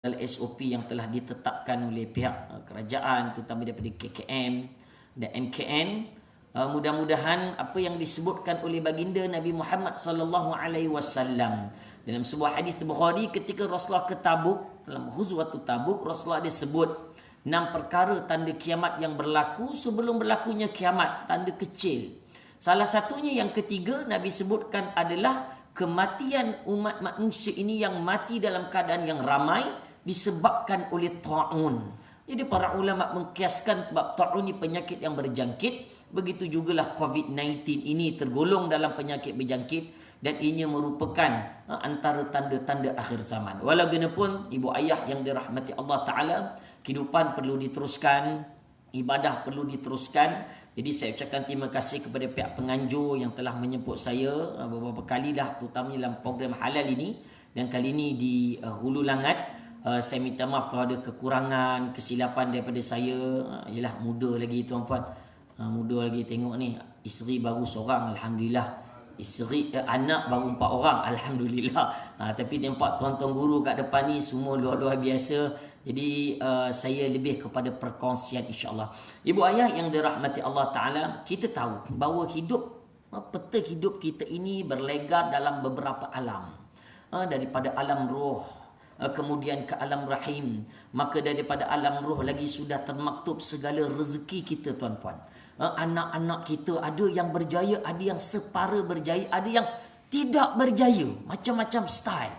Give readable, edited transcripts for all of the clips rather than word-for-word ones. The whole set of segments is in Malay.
SOP yang telah ditetapkan oleh pihak kerajaan, terutama daripada KKM dan MKN. Mudah-mudahan apa yang disebutkan oleh baginda Nabi Muhammad sallallahu alaihi wasallam dalam sebuah hadis Bukhari, ketika Rasulullah ke Tabuk, dalam Ghuzwatul Tabuk, Rasulullah ada sebut 6 perkara tanda kiamat yang berlaku sebelum berlakunya kiamat, tanda kecil. Salah satunya yang ketiga Nabi sebutkan adalah kematian umat manusia ini yang mati dalam keadaan yang ramai disebabkan oleh ta'un. Jadi para ulama mengkiaskan bab ta'un ini penyakit yang berjangkit. Begitu jugalah COVID-19 ini tergolong dalam penyakit berjangkit dan ini merupakan antara tanda-tanda akhir zaman. Walaupun ibu ayah yang dirahmati Allah Ta'ala, kehidupan perlu diteruskan, ibadah perlu diteruskan. Jadi saya ucapkan terima kasih kepada pihak penganjur yang telah menyebut saya beberapa kali dah, terutamanya dalam program halal ini. Dan kali ini di Hulu Langat. Saya minta maaf kalau ada kekurangan, kesilapan daripada saya. Yalah, muda lagi tuan-puan. Muda lagi, tengok ni, isteri baru seorang, alhamdulillah. Anak baru 4 orang, alhamdulillah. Tapi nampak tuan-tuan guru kat depan ni semua luar biasa. Jadi saya lebih kepada perkongsian, insya-Allah. Ibu ayah yang dirahmati Allah Ta'ala, kita tahu bahawa peta hidup kita ini berlegar dalam beberapa alam. Daripada alam roh, kemudian ke alam rahim. Maka daripada alam roh lagi sudah termaktub segala rezeki kita, tuan-puan. Anak-anak kita ada yang berjaya, ada yang separa berjaya, ada yang tidak berjaya. Macam-macam style.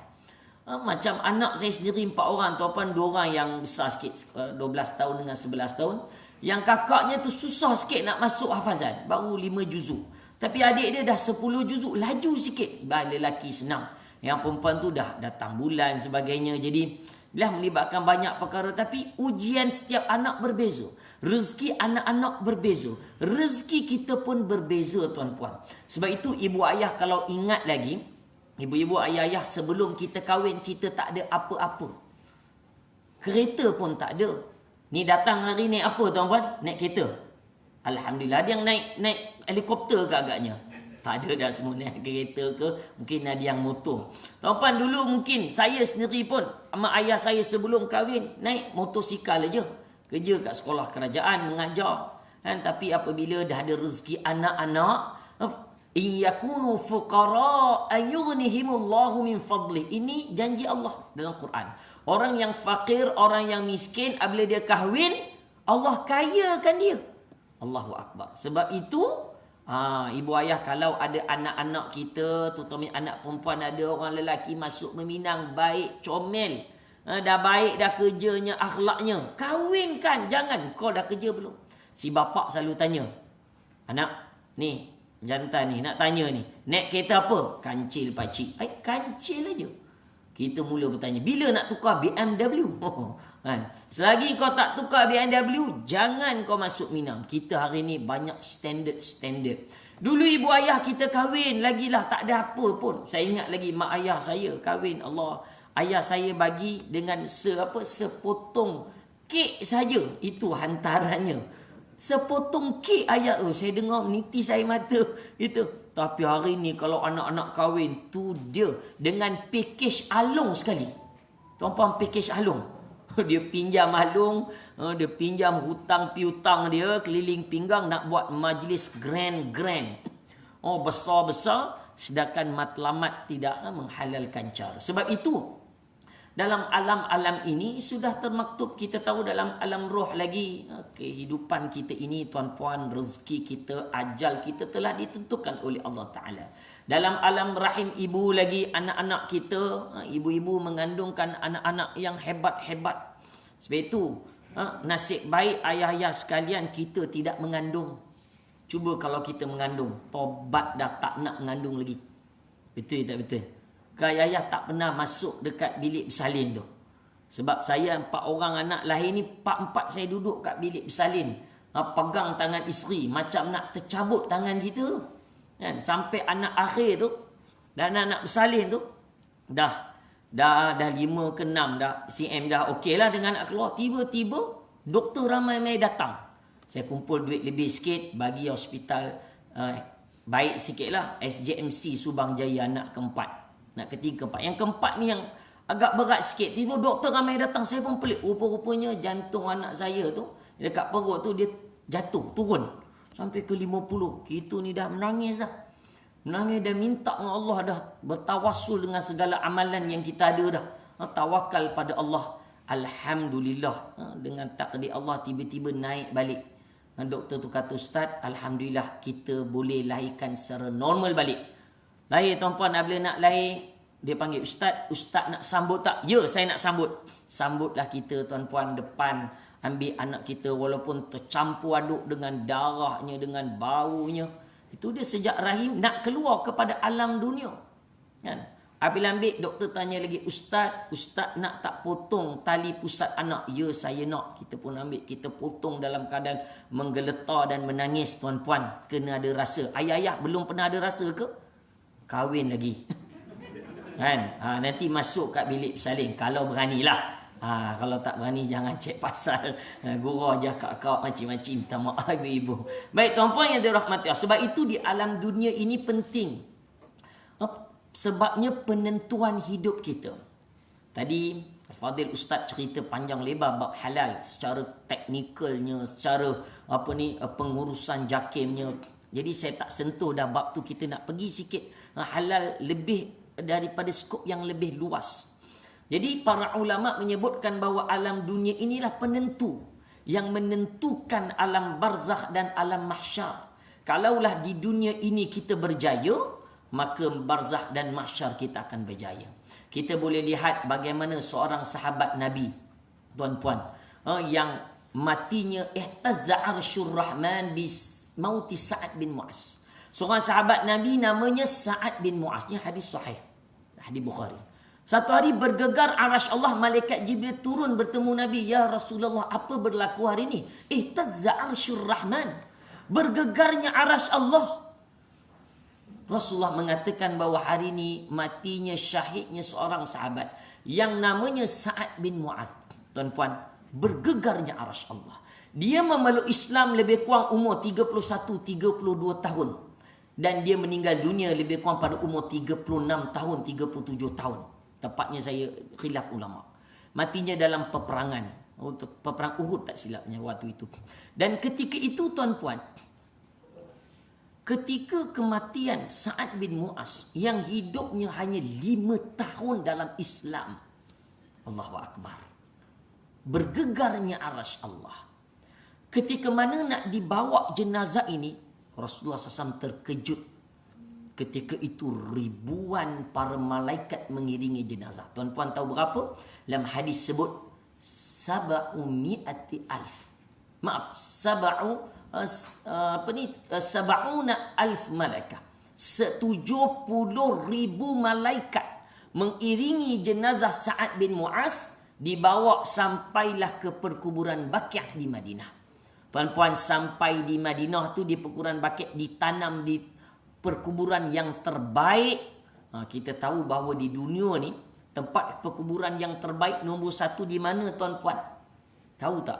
Macam anak saya sendiri 4 orang, tuan-puan, 2 orang yang besar sikit, 12 tahun dengan 11 tahun. Yang kakaknya tu susah sikit nak masuk hafazan, baru 5 juzuk. Tapi adik dia dah 10 juzuk, laju sikit. Lelaki senang. Yang perempuan tu dah datang bulan sebagainya. Jadi dah melibatkan banyak perkara. Tapi ujian setiap anak berbeza. Rezeki anak-anak berbeza. Rezeki kita pun berbeza, tuan-puan. Sebab itu ibu ayah kalau ingat lagi, ibu-ibu ayah-ayah, sebelum kita kahwin kita tak ada apa-apa. Kereta pun tak ada. Ni datang hari ni apa, tuan-puan? Naik kereta. Alhamdulillah. Ada yang naik helikopter ke agaknya? Tak ada dah, semua naik kereta ke, mungkin ada yang motor. Tuan-puan, dulu mungkin saya sendiri pun, sama ayah saya sebelum kahwin, naik motosikal aja. Kerja kat sekolah kerajaan, mengajar. Tapi apabila dah ada rezeki anak-anak, in yakunu fuqara ayughnihimullahu min fadlih. Ini janji Allah dalam Quran. Orang yang fakir, orang yang miskin, apabila dia kahwin, Allah kayakan dia. Allahu Akbar. Sebab itu, ibu ayah kalau ada anak-anak kita, terutama anak perempuan, ada orang lelaki masuk meminang, baik, comel, dah baik dah kerjanya, akhlaknya, kahwinkan. Jangan, kau dah kerja belum? Si bapak selalu tanya, anak, ni, jantan ni, nak tanya ni, naik kereta apa? Kancil pakcik. Kancil aja. Kita mula bertanya, bila nak tukar BMW? Selagi kau tak tukar BMW, jangan kau masuk minang. Kita hari ni banyak standard. Dulu ibu ayah kita kahwin, lagilah tak ada apa pun. Saya ingat lagi mak ayah saya kahwin, Allah, ayah saya bagi dengan sepotong kek saja. Itu hantarannya. Sepotong kek ayah. Saya dengar menitis air mata. Itu. Tapi hari ni kalau anak-anak kahwin, tu dia dengan package alung sekali. Tuan-puan, package alung. Dia pinjam alung, dia pinjam hutang piutang dia, keliling pinggang nak buat majlis grand. Besar-besar, sedangkan matlamat tidak menghalalkan cara. Sebab itu, dalam alam-alam ini sudah termaktub, kita tahu dalam alam roh lagi, kehidupan kita ini, tuan-puan, rezeki kita, ajal kita telah ditentukan oleh Allah Ta'ala. Dalam alam rahim ibu lagi, anak-anak kita, ibu-ibu mengandungkan anak-anak yang hebat-hebat. Sebab itu, nasib baik ayah-ayah sekalian, kita tidak mengandung. Cuba kalau kita mengandung, tobat dah tak nak mengandung lagi. Betul tak betul? Ayah tak pernah masuk dekat bilik bersalin tu. Sebab saya 4 orang anak lahir ni, 4 saya duduk kat bilik bersalin. Pegang tangan isteri, macam nak tercabut tangan kita tu. Kan? Sampai anak akhir tu, dan anak bersalin tu, dah 5 ke 6 dah, CM dah okey lah dengan nak keluar. Tiba-tiba, doktor ramai-ramai datang. Saya kumpul duit lebih sikit, bagi hospital baik sikit lah, SJMC Subang Jaya anak keempat. Nak ketiga, keempat. Yang keempat ni yang agak berat sikit. Tiba doktor ramai datang, saya pun pelik. Rupa-rupanya jantung anak saya tu, dekat perut tu dia jatuh, turun. Sampai ke 50. Kita ni dah menangis dah. Menangis dan minta dengan Allah dah. Bertawassul dengan segala amalan yang kita ada dah. Tawakal pada Allah. Alhamdulillah. Dengan takdir Allah tiba-tiba naik balik. Doktor tu kata, Ustaz, Alhamdulillah kita boleh lahirkan secara normal balik. Lahir tuan-puan, bila nak lahir, dia panggil Ustaz. Ustaz nak sambut tak? Ya, saya nak sambut. Sambutlah kita tuan-puan depan. Ambil anak kita walaupun tercampur aduk dengan darahnya, dengan baunya. Itu dia sejak rahim nak keluar kepada alam dunia. Kan? Apabila ambil, doktor tanya lagi, Ustaz nak tak potong tali pusat anak? Ya, saya nak. Kita pun ambil, kita potong dalam keadaan menggeletar dan menangis tuan-puan. Kena ada rasa. Ayah-ayah belum pernah ada rasa ke? Kahwin lagi. Kan? Nanti masuk kat bilik bersalin. Kalau beranilah. Kalau tak berani jangan cek pasal gurau je kak macam-macam. Minta maaf ibu-ibu. Baik tuan-puan yang dirahmati Allah. Sebab itu di alam dunia ini penting. Sebabnya penentuan hidup kita. Tadi Fadil Ustaz cerita panjang lebar bab halal secara teknikalnya, secara pengurusan jakimnya. Jadi saya tak sentuh dah bab tu. Kita nak pergi sikit halal lebih daripada skop yang lebih luas. Jadi para ulama menyebutkan bahawa alam dunia inilah penentu yang menentukan alam barzakh dan alam mahsyar. Kalaulah di dunia ini kita berjaya, maka barzakh dan mahsyar kita akan berjaya. Kita boleh lihat bagaimana seorang sahabat Nabi, tuan-puan, yang matinya ihtazza arsyur rahman bi mauti Sa'ad bin Mu'az. Seorang sahabat Nabi namanya Sa'ad bin Mu'az. Ini hadis sahih. Hadis Bukhari. Satu hari bergegar arasy Allah, malaikat Jibril turun bertemu Nabi. Ya Rasulullah, apa berlaku hari ini? Ihtazza arsyur rahman. Bergegarnya arasy Allah. Rasulullah mengatakan bahawa hari ini matinya syahidnya seorang sahabat yang namanya Sa'ad bin Mu'adz. Tuan-puan, bergegarnya arasy Allah. Dia memeluk Islam lebih kurang umur 31-32 tahun. Dan dia meninggal dunia lebih kurang pada umur 36 tahun, 37 tahun. Tepatnya saya khilaf ulama. Matinya dalam peperangan. Untuk peperang Uhud tak silapnya waktu itu. Dan ketika itu tuan-puan, ketika kematian Sa'ad bin Mu'az yang hidupnya hanya 5 tahun dalam Islam. Allahu Akbar. Bergegarnya arasy Allah. Ketika mana nak dibawa jenazah ini, Rasulullah SAW terkejut. Ketika itu ribuan para malaikat mengiringi jenazah. Tuan-puan tahu berapa? Dalam hadis sebut 700,000. Maaf, 70,000 malaikat. 70,000 malaikat mengiringi jenazah Sa'ad bin Mu'az, dibawa sampailah ke perkuburan Baqi' di Madinah. Tuan-puan, sampai di Madinah tu, di perkuburan Baqi' ditanam di perkuburan yang terbaik. Kita tahu bahawa di dunia ni tempat perkuburan yang terbaik nombor 1 di mana tuan-puan? Tahu tak?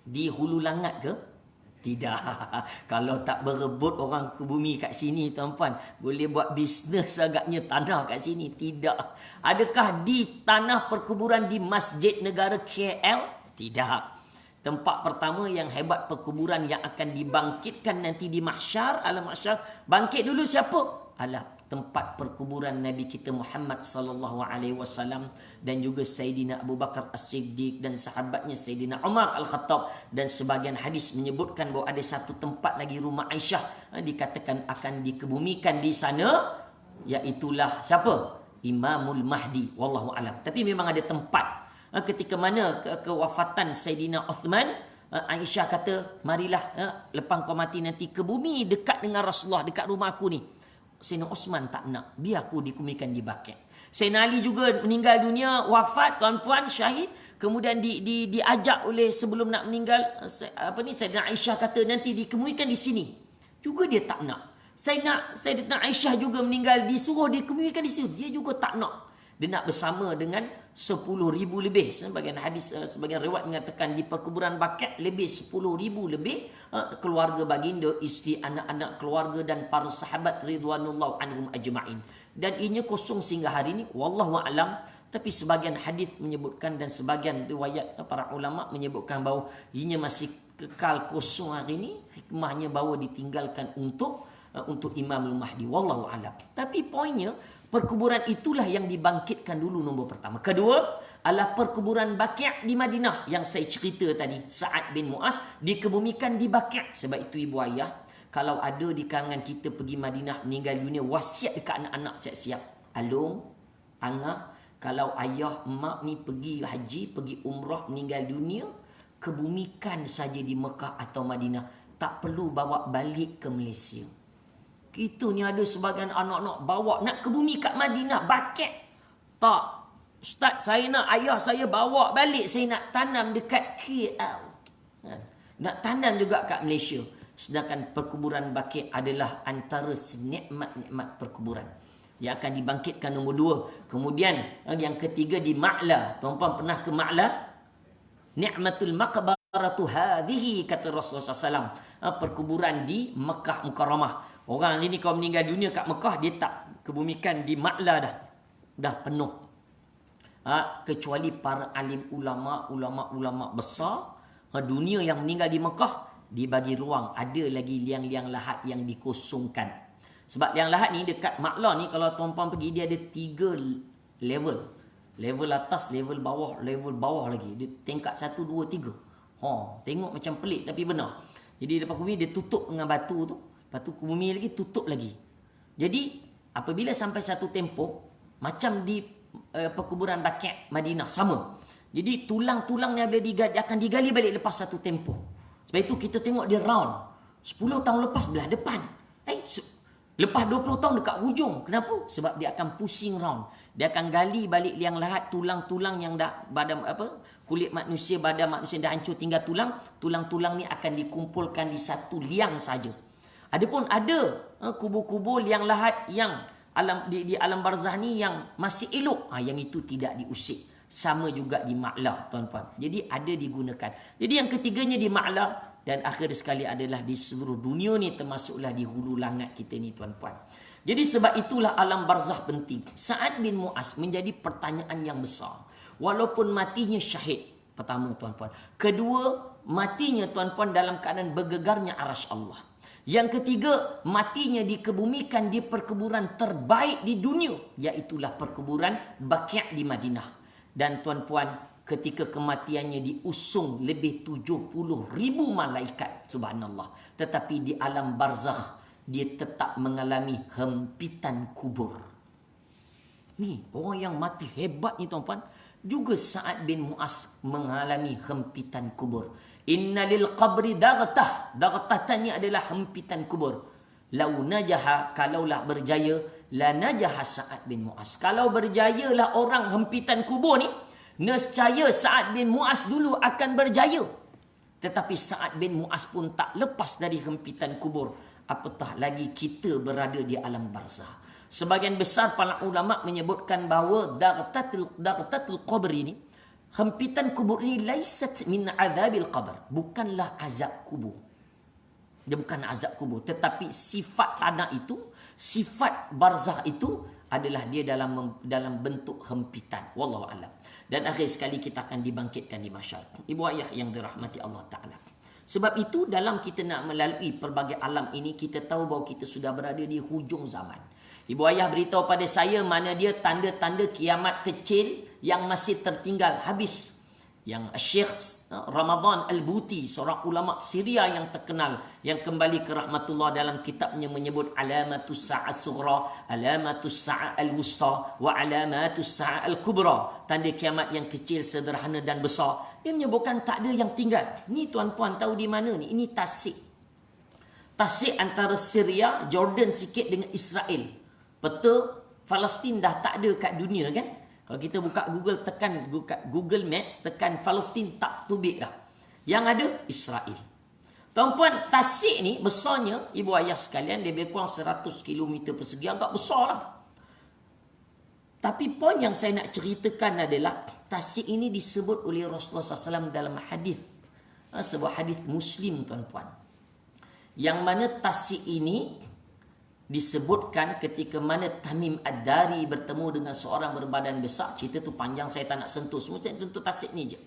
Di Hulu Langat ke? Tidak. Kalau tak berebut orang ke bumi kat sini tuan-puan, boleh buat bisnes agaknya tanah kat sini. Tidak. Adakah di tanah perkuburan di Masjid Negara KL? Tidak. Tempat pertama yang hebat perkuburan yang akan dibangkitkan nanti di mahsyar, alam mahsyar. Bangkit dulu siapa? Alah, tempat perkuburan Nabi kita Muhammad sallallahu alaihi wasallam dan juga Sayyidina Abu Bakar As-Siddiq dan sahabatnya Sayyidina Umar Al-Khattab, dan sebagian hadis menyebutkan bahawa ada satu tempat lagi, rumah Aisyah, dikatakan akan dikebumikan di sana, iaitulah siapa? Imamul Mahdi, wallahu alam. Tapi memang ada tempat. Ketika mana kewafatan Sayyidina Uthman, Aisyah kata, marilah lepas kau mati nanti ke bumi dekat dengan Rasulullah, dekat rumah aku ni. Sayyidina Uthman tak nak, biar aku dikumikan di Baqi'. Sayyidina Ali juga meninggal dunia, wafat tuan-puan, syahid. Kemudian diajak oleh sebelum nak meninggal, Sayyidina Aisyah kata nanti dikemumikan di sini. Juga dia tak nak. Sayyidina Aisyah juga meninggal, disuruh dikemumikan di sini. Dia juga tak nak. Dia nak bersama dengan 10,000 lebih. Sebagian hadis, sebagian riwayat mengatakan di perkuburan Baqi' lebih 10,000 lebih keluarga baginda, isteri, anak-anak keluarga dan para sahabat ridwanullah anhum ajma'in. Dan ianya kosong sehingga hari ini, wallahu a'lam. Tapi sebahagian hadis menyebutkan dan sebahagian riwayat para ulama menyebutkan bahawa ianya masih kekal kosong hari ini. Hikmahnya bahawa ditinggalkan untuk Imam Mahdi. Wallahu a'lam. Tapi poinnya, perkuburan itulah yang dibangkitkan dulu nombor pertama. Kedua adalah perkuburan Baqi' di Madinah yang saya cerita tadi. Sa'ad bin Mu'az dikebumikan di Baqi'. Sebab itu ibu ayah, kalau ada di kalangan kita pergi Madinah meninggal dunia, wasiat dekat anak-anak siap-siap. Alung, Angah, kalau ayah mak ni pergi haji, pergi umrah, meninggal dunia, kebumikan saja di Mekah atau Madinah. Tak perlu bawa balik ke Malaysia. Kita ni ada sebagian anak-anak bawa nak kebumi kat Madinah, Baqi'. Tak. Ustaz, saya nak ayah saya bawa balik, saya nak tanam dekat KL. Nak tanam juga kat Malaysia. Sedangkan perkuburan Baqi' adalah antara senikmat-nikmat perkuburan. Yang akan dibangkitkan nombor 2. Kemudian yang ketiga di Ma'la. Tuan-tuan pernah ke Ma'la? Ni'matul maqbaratu hadhihi, kata Rasulullah SAW. Perkuburan di Mekah Mukarramah. Orang ini kalau meninggal dunia kat Mekah, dia tak kebumikan di Ma'la dah penuh. Kecuali para alim ulama besar. Dunia yang meninggal di Mekah dibagi ruang. Ada lagi liang-liang lahat yang dikosongkan. Sebab liang lahat ni dekat Ma'la ni, kalau tuan-tuan pergi, dia ada 3 level. Level atas, level bawah lagi. Dia tingkat 1, 2, 3. Tengok macam pelik tapi benar. Jadi lepas bumi dia tutup dengan batu tu. Lepas tu bumi lagi tutup lagi. Jadi apabila sampai satu tempoh, macam di perkuburan Baqi' Madinah, sama. Jadi tulang-tulang ni akan digali balik lepas satu tempoh. Sebab itu kita tengok dia round. 10 tahun lepas belah depan. Lepas 20 tahun dekat hujung. Kenapa? Sebab dia akan pusing round. Dia akan gali balik liang lahat tulang-tulang yang dah badan kulit manusia, badan manusia dah hancur tinggal tulang. Tulang-tulang ni akan dikumpulkan di satu liang saja. Adapun ada kubur-kubur liang lahat yang di alam barzah ni yang masih elok. Yang itu tidak diusik. Sama juga di Ma'la, tuan-tuan. Jadi ada digunakan. Jadi yang ketiganya di Ma'la. Dan akhir sekali adalah di seluruh dunia ni, termasuklah di hulu langat kita ni, tuan-puan. Jadi sebab itulah alam barzah penting. Sa'ad bin Mu'az menjadi pertanyaan yang besar. Walaupun matinya syahid. Pertama, tuan-puan. Kedua, matinya, tuan-puan, dalam keadaan bergegarnya arasy Allah. Yang ketiga, matinya dikebumikan di perkuburan terbaik di dunia. Iaitulah perkuburan Baqi' di Madinah. Dan tuan-puan, ketika kematiannya diusung lebih 70,000 malaikat. Subhanallah. Tetapi di alam barzakh, dia tetap mengalami hempitan kubur. Ni, orang yang mati hebat ni, tuan-puan. Juga Sa'ad bin Mu'az mengalami hempitan kubur. Inna lil qabri daghtah. Daghtah ni adalah hempitan kubur. Lau najaha, kalaulah berjaya, la najaha Sa'ad bin Mu'az. Kalau berjayalah orang hempitan kubur ni, nescaya Sa'ad bin Mu'az dulu akan berjaya. Tetapi Sa'ad bin Mu'az pun tak lepas dari hempitan kubur. Apatah lagi kita berada di alam barzah. Sebagian besar para ulama menyebutkan bahawa dagtatul qabr ini, hempitan kubur ini laisat min azabil qabr. Bukanlah azab kubur. Dia bukan azab kubur. Tetapi sifat tanah itu, sifat barzah itu adalah dia dalam bentuk hempitan. Wallahu a'lam. Dan akhir sekali kita akan dibangkitkan di mahsyar. Ibu ayah yang dirahmati Allah Ta'ala. Sebab itu dalam kita nak melalui pelbagai alam ini, kita tahu bahawa kita sudah berada di hujung zaman. Ibu ayah beritahu pada saya mana dia tanda-tanda kiamat kecil yang masih tertinggal habis. Yang Syekh Ramadan Al-Buti, seorang ulama Syria yang terkenal, yang kembali ke rahmatullah, dalam kitabnya menyebut alamatus sa'ah sughra, alamatus sa'ah al-wusta, wa alamatus sa'ah al-kubra. Tanda kiamat yang kecil, sederhana dan besar. Dia menyebutkan tak ada yang tinggal. Ni tuan-puan tahu di mana ni? Ini Tasik. Tasik antara Syria, Jordan sikit dengan Israel. Peta Palestin dah tak ada kat dunia kan? Kalau kita buka Google Maps, tekan Palestin, tak tubik dah. Yang ada Israel. Tuan-puan, Tasik ni besarnya, ibu ayah sekalian, dia lebih kurang 100 km persegi, agak besar lah. Tapi poin yang saya nak ceritakan adalah, Tasik ini disebut oleh Rasulullah SAW dalam hadis, sebuah hadis Muslim, tuan-puan. Yang mana Tasik ini disebutkan ketika mana Tamim Ad-Dari bertemu dengan seorang berbadan besar. Cerita tu panjang, saya tak nak sentuh. Semua saya sentuh tasik ni je.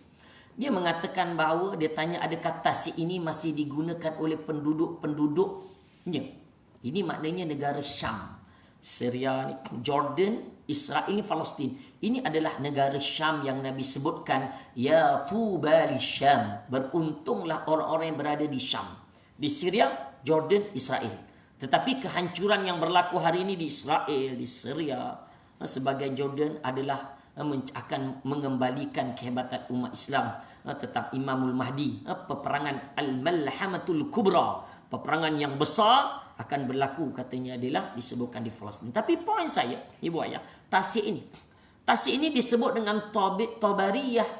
Dia mengatakan bahawa dia tanya adakah tasik ini masih digunakan oleh penduduk-penduduknya. Ini maknanya negara Syam. Syria ni, Jordan, Israel ni, Palestin. Ini adalah negara Syam yang Nabi sebutkan, ya tuba li Syam. Beruntunglah orang-orang yang berada di Syam. Di Syria, Jordan, Israel. Tetapi kehancuran yang berlaku hari ini di Israel, di Syria, sebagai Jordan adalah akan mengembalikan kehebatan umat Islam. Tetap Imamul Mahdi, peperangan Al-Malhamatul Kubra, peperangan yang besar akan berlaku katanya adalah disebutkan di Palestin. Tapi poin saya, ibu ayah, tasik ini disebut dengan Tabariyah,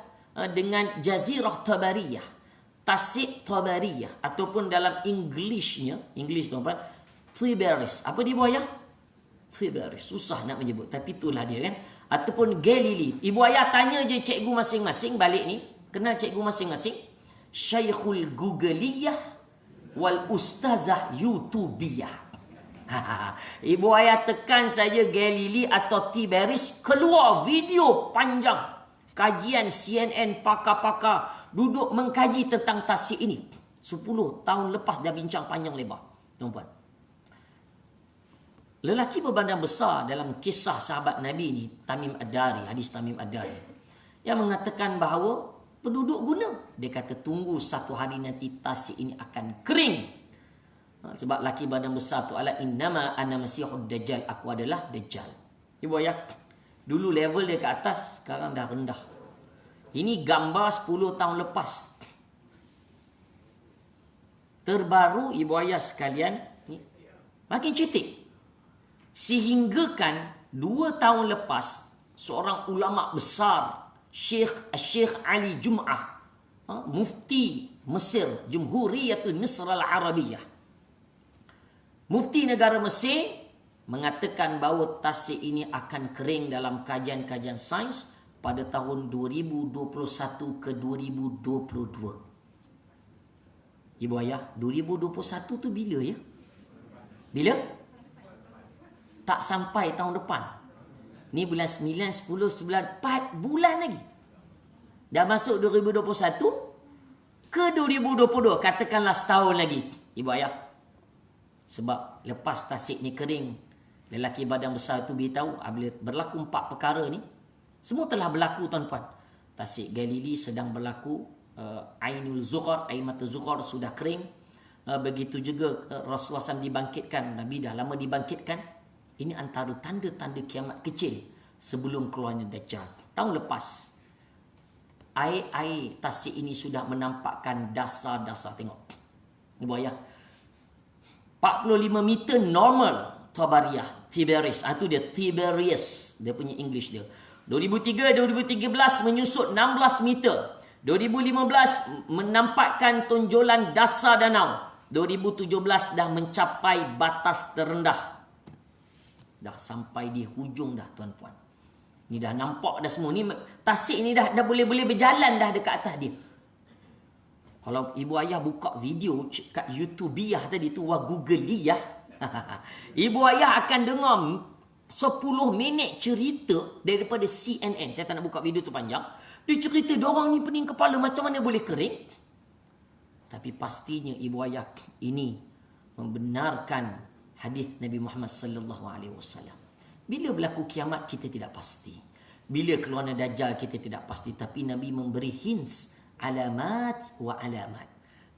dengan Jazirah Tabariyah. Tasik Tabariyah ataupun dalam English tuan-tuan, Tiberias. Apa dia ibu ayah? Tiberias. Susah nak menyebut, tapi itulah dia kan. Ataupun Galilee. Ibu ayah tanya je cikgu masing-masing balik ni. Kenal cikgu masing-masing? Syekhul Googliyah wal Ustazah YouTubiyah. Ibu ayah tekan saja Galilee atau Tiberias, keluar video panjang. Kajian CNN, pakar-pakar duduk mengkaji tentang tasik ini. 10 tahun lepas dah bincang panjang lebar. Tuan-tuan. Lelaki berbadan besar dalam kisah sahabat Nabi ni, Tamim Ad-Dari, hadis Tamim Ad-Dari, yang mengatakan bahawa penduduk guna. Dia kata tunggu satu hari nanti tasik ini akan kering. Sebab laki badan besar tu ala innama ana masihud dajjal, aku adalah dajjal. Ibu ayah, dulu level dia ke atas, sekarang dah rendah. Ini gambar 10 tahun lepas. Terbaru ibu ayah sekalian, ni makin cetek. Sehinggakan 2 tahun lepas, seorang ulama besar, Syekh Ali Jum'ah, mufti Mesir, Jumhuriyatul Misr Al-Arabiyah, mufti negara Mesir, mengatakan bahawa tasik ini akan kering dalam kajian-kajian sains pada tahun 2021 ke 2022. Ibu ayah, 2021 tu bila ya? Bila? Tak sampai tahun depan. Ni bulan 9, 10, 9, 4 bulan lagi. Dah masuk 2021 ke 2022. Katakanlah setahun lagi. Ibu ayah. Sebab lepas tasik ni kering, lelaki badan besar tu beritahu, bila berlaku 4 perkara ni, semua telah berlaku tuan-tuan. Tasik Galilee sedang berlaku, Ainul Zuhar, air mata Zuhar sudah kering. Begitu juga Rasulullah SAW dibangkitkan. Nabi dah lama dibangkitkan. Ini antara tanda-tanda kiamat kecil sebelum keluarnya Dajjal. Tahun lepas, air tasik ini sudah menampakkan dasar-dasar. Tengok. Ibu ayah. 45 meter normal Tabariyah. Tiberias. Itu dia Tiberias. Dia punya English dia. 2003-2013 menyusut 16 meter. 2015 menampakkan tonjolan dasar danau. 2017 dah mencapai batas terendah. Dah sampai di hujung dah tuan-puan. Ni dah nampak dah semua. Ni tasik ni dah boleh berjalan dah dekat atas dia. Kalau ibu ayah buka video kat YouTubiyah tadi tu, wah Googliyah. Ibu ayah akan dengar 10 minit cerita daripada CNN. Saya tak nak buka video tu panjang. Dia cerita diorang ni pening kepala macam mana boleh kering. Tapi pastinya ibu ayah ini membenarkan hadis Nabi Muhammad sallallahu alaihi wasallam. Bila berlaku kiamat kita tidak pasti. Bila keluarnya Dajjal kita tidak pasti, tapi Nabi memberi hints, alamat wa alamat.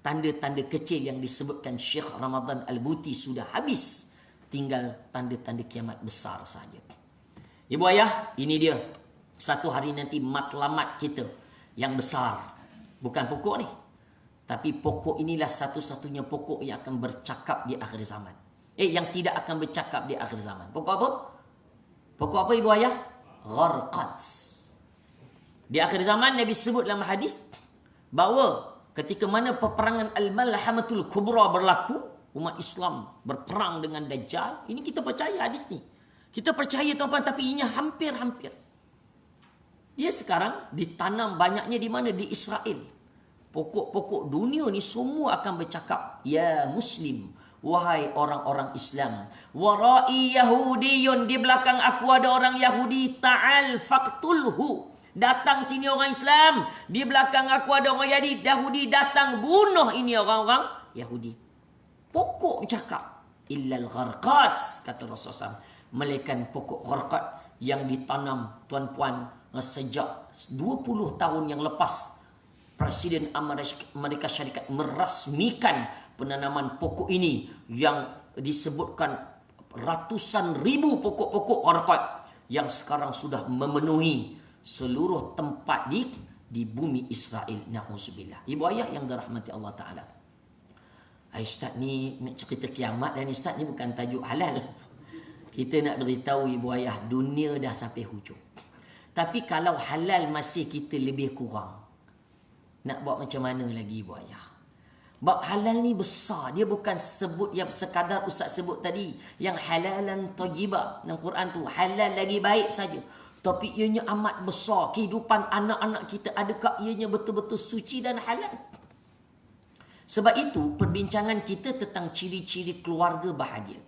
Tanda-tanda kecil yang disebutkan Syekh Ramadan Al-Buti sudah habis. Tinggal tanda-tanda kiamat besar saja. Ibu ayah, ini dia. Satu hari nanti matlamat kita yang besar. Bukan pokok ni. Tapi pokok inilah satu-satunya pokok yang akan bercakap di akhir zaman. Yang tidak akan bercakap di akhir zaman. Pokok apa? Pokok apa ibu ayah? Gharqat. Di akhir zaman Nabi sebut dalam hadis bahawa ketika mana peperangan Al-Malhamatul Kubra berlaku, umat Islam berperang dengan Dajjal. Ini kita percaya hadis ni. Kita percaya tuan-tuan, tapi ianya hampir-hampir. Dia sekarang ditanam banyaknya di mana? Di Israel. Pokok-pokok dunia ni semua akan bercakap, ya Muslim, Wahai orang-orang Islam, warai Yahudiyun, di belakang aku ada orang Yahudi, ta'al faqtulhu. Datang sini orang Islam, di belakang aku ada orang Yahudi, datang bunuh ini orang-orang Yahudi. Pokok cakap, illal gharqat, kata Rasulullah SAW, melainkan pokok gharqat yang ditanam tuan-puan sejak 20 tahun yang lepas. Presiden Amerika Syarikat merasmikan penanaman pokok ini yang disebutkan ratusan ribu pokok-pokok gharqat yang sekarang sudah memenuhi seluruh tempat di bumi Israel. Na'udzubillah. Ibu ayah yang dirahmati Allah Ta'ala. Ustaz ni nak cerita kiamat, dan Ustaz ni bukan tajuk halal. Kita nak beritahu ibu ayah, dunia dah sampai hujung. Tapi kalau halal masih kita lebih kurang, nak buat macam mana lagi ibu ayah? Bab halal ni besar. Dia bukan sebut yang sekadar Ustaz sebut tadi, yang halalan thayyibah. Dalam Quran tu halal lagi baik saja. Tapi ianya amat besar. Kehidupan anak-anak kita, adakah ianya betul-betul suci dan halal? Sebab itu perbincangan kita tentang ciri-ciri keluarga bahagia.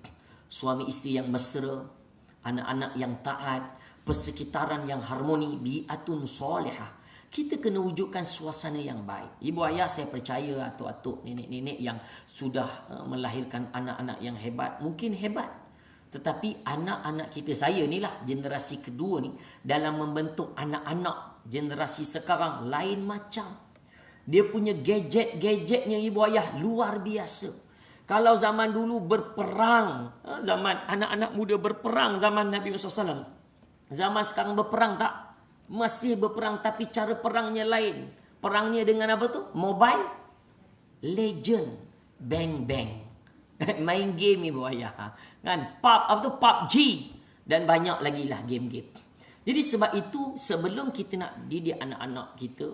Suami isteri yang mesra, anak-anak yang taat, persekitaran yang harmoni, bi'atun solehah. Kita kena wujudkan suasana yang baik. Ibu ayah, saya percaya atuk-atuk, nenek-nenek yang sudah melahirkan anak-anak yang hebat, mungkin hebat. Tetapi anak-anak kita, saya ni lah generasi kedua ni, dalam membentuk anak-anak generasi sekarang lain macam. Dia punya gadget-gadgetnya ibu ayah luar biasa. Kalau zaman dulu berperang, zaman anak-anak muda berperang, zaman Nabi Muhammad SAW. Zaman sekarang berperang tak? Masih berperang, tapi cara perangnya lain. Perangnya dengan apa tu? Mobile Legend. Bang bang. Main game ibu ayah. Kan? PUBG. Dan banyak lagi lah game-game. Jadi sebab itu, sebelum kita nak didik anak-anak kita,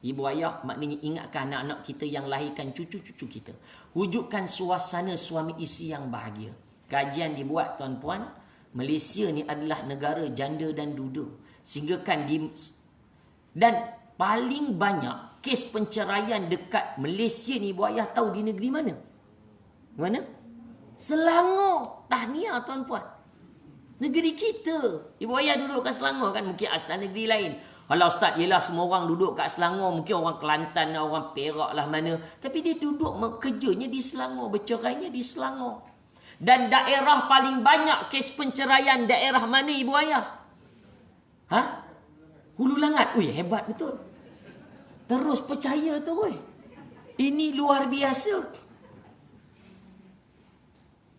ibu ayah maknanya ingatkan anak-anak kita yang lahirkan cucu-cucu kita. Wujudkan suasana suami isteri yang bahagia. Kajian dibuat tuan-puan, Malaysia ni adalah negara janda dan duda. Sehingga kan dan paling banyak kes penceraian dekat Malaysia ni ibu ayah tahu di negeri mana? Mana? Selangor. Tahniah tuan-puan. Negeri kita. Ibu ayah duduk kat Selangor kan, mungkin asal negeri lain. Kalau Ustaz, yelah semua orang duduk kat Selangor, mungkin orang Kelantan, orang Perak lah mana. Tapi dia duduk kerjanya di Selangor, bercerainya di Selangor. Dan daerah paling banyak kes penceraian daerah mana ibu ayah? Hulu Langat. Ui, hebat betul. Terus percaya tu oi. Ini luar biasa.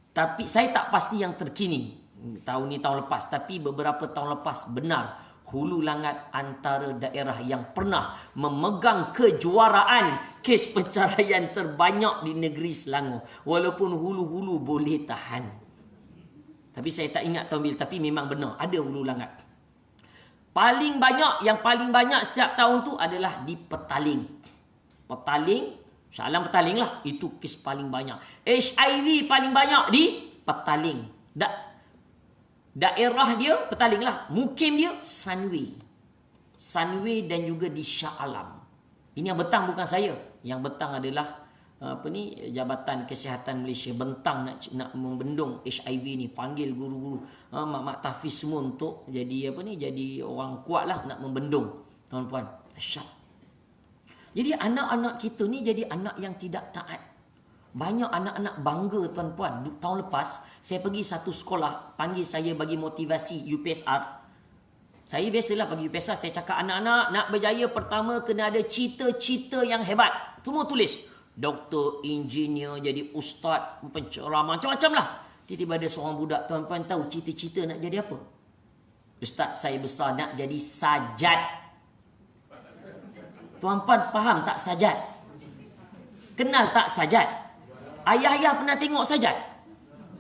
Tapi saya tak pasti yang terkini. Tahun ni tahun lepas. Tapi beberapa tahun lepas benar. Hulu Langat antara daerah yang pernah memegang kejuaraan kes penceraian terbanyak di negeri Selangor. Walaupun hulu-hulu boleh tahan. Tapi saya tak ingat tahun bila. Tapi memang benar. Ada Hulu Langat. Paling banyak, yang paling banyak setiap tahun tu adalah di Petaling. Petaling, Shah Alam Petaling lah. Itu kes paling banyak. HIV paling banyak di Petaling. Daerah dia Petaling lah. Mukim dia Sunway. Sunway dan juga di Shah Alam. Ini yang betang bukan saya. Yang betang adalah Jabatan Kesihatan Malaysia bentang nak membendung HIV ni, panggil guru-guru mak tahfiz semua untuk jadi jadi orang kuat lah nak membendung tuan-puan. Dahsyat. Jadi anak-anak kita ni jadi anak yang tidak taat. Banyak anak-anak bangga tuan-puan. Tahun lepas saya pergi satu sekolah, panggil saya bagi motivasi UPSR. Saya biasalah bagi UPSR, saya cakap anak-anak nak berjaya pertama kena ada cita-cita yang hebat. Semua tulis. Doktor, engineer, jadi ustaz, penceramah, macam-macam lah. Tiba-tiba ada seorang budak, tuan-puan tahu cita-cita nak jadi apa? Ustaz, saya besar nak jadi sajat. Tuan-puan faham tak sajat? Kenal tak sajat? Ayah-ayah pernah tengok sajat?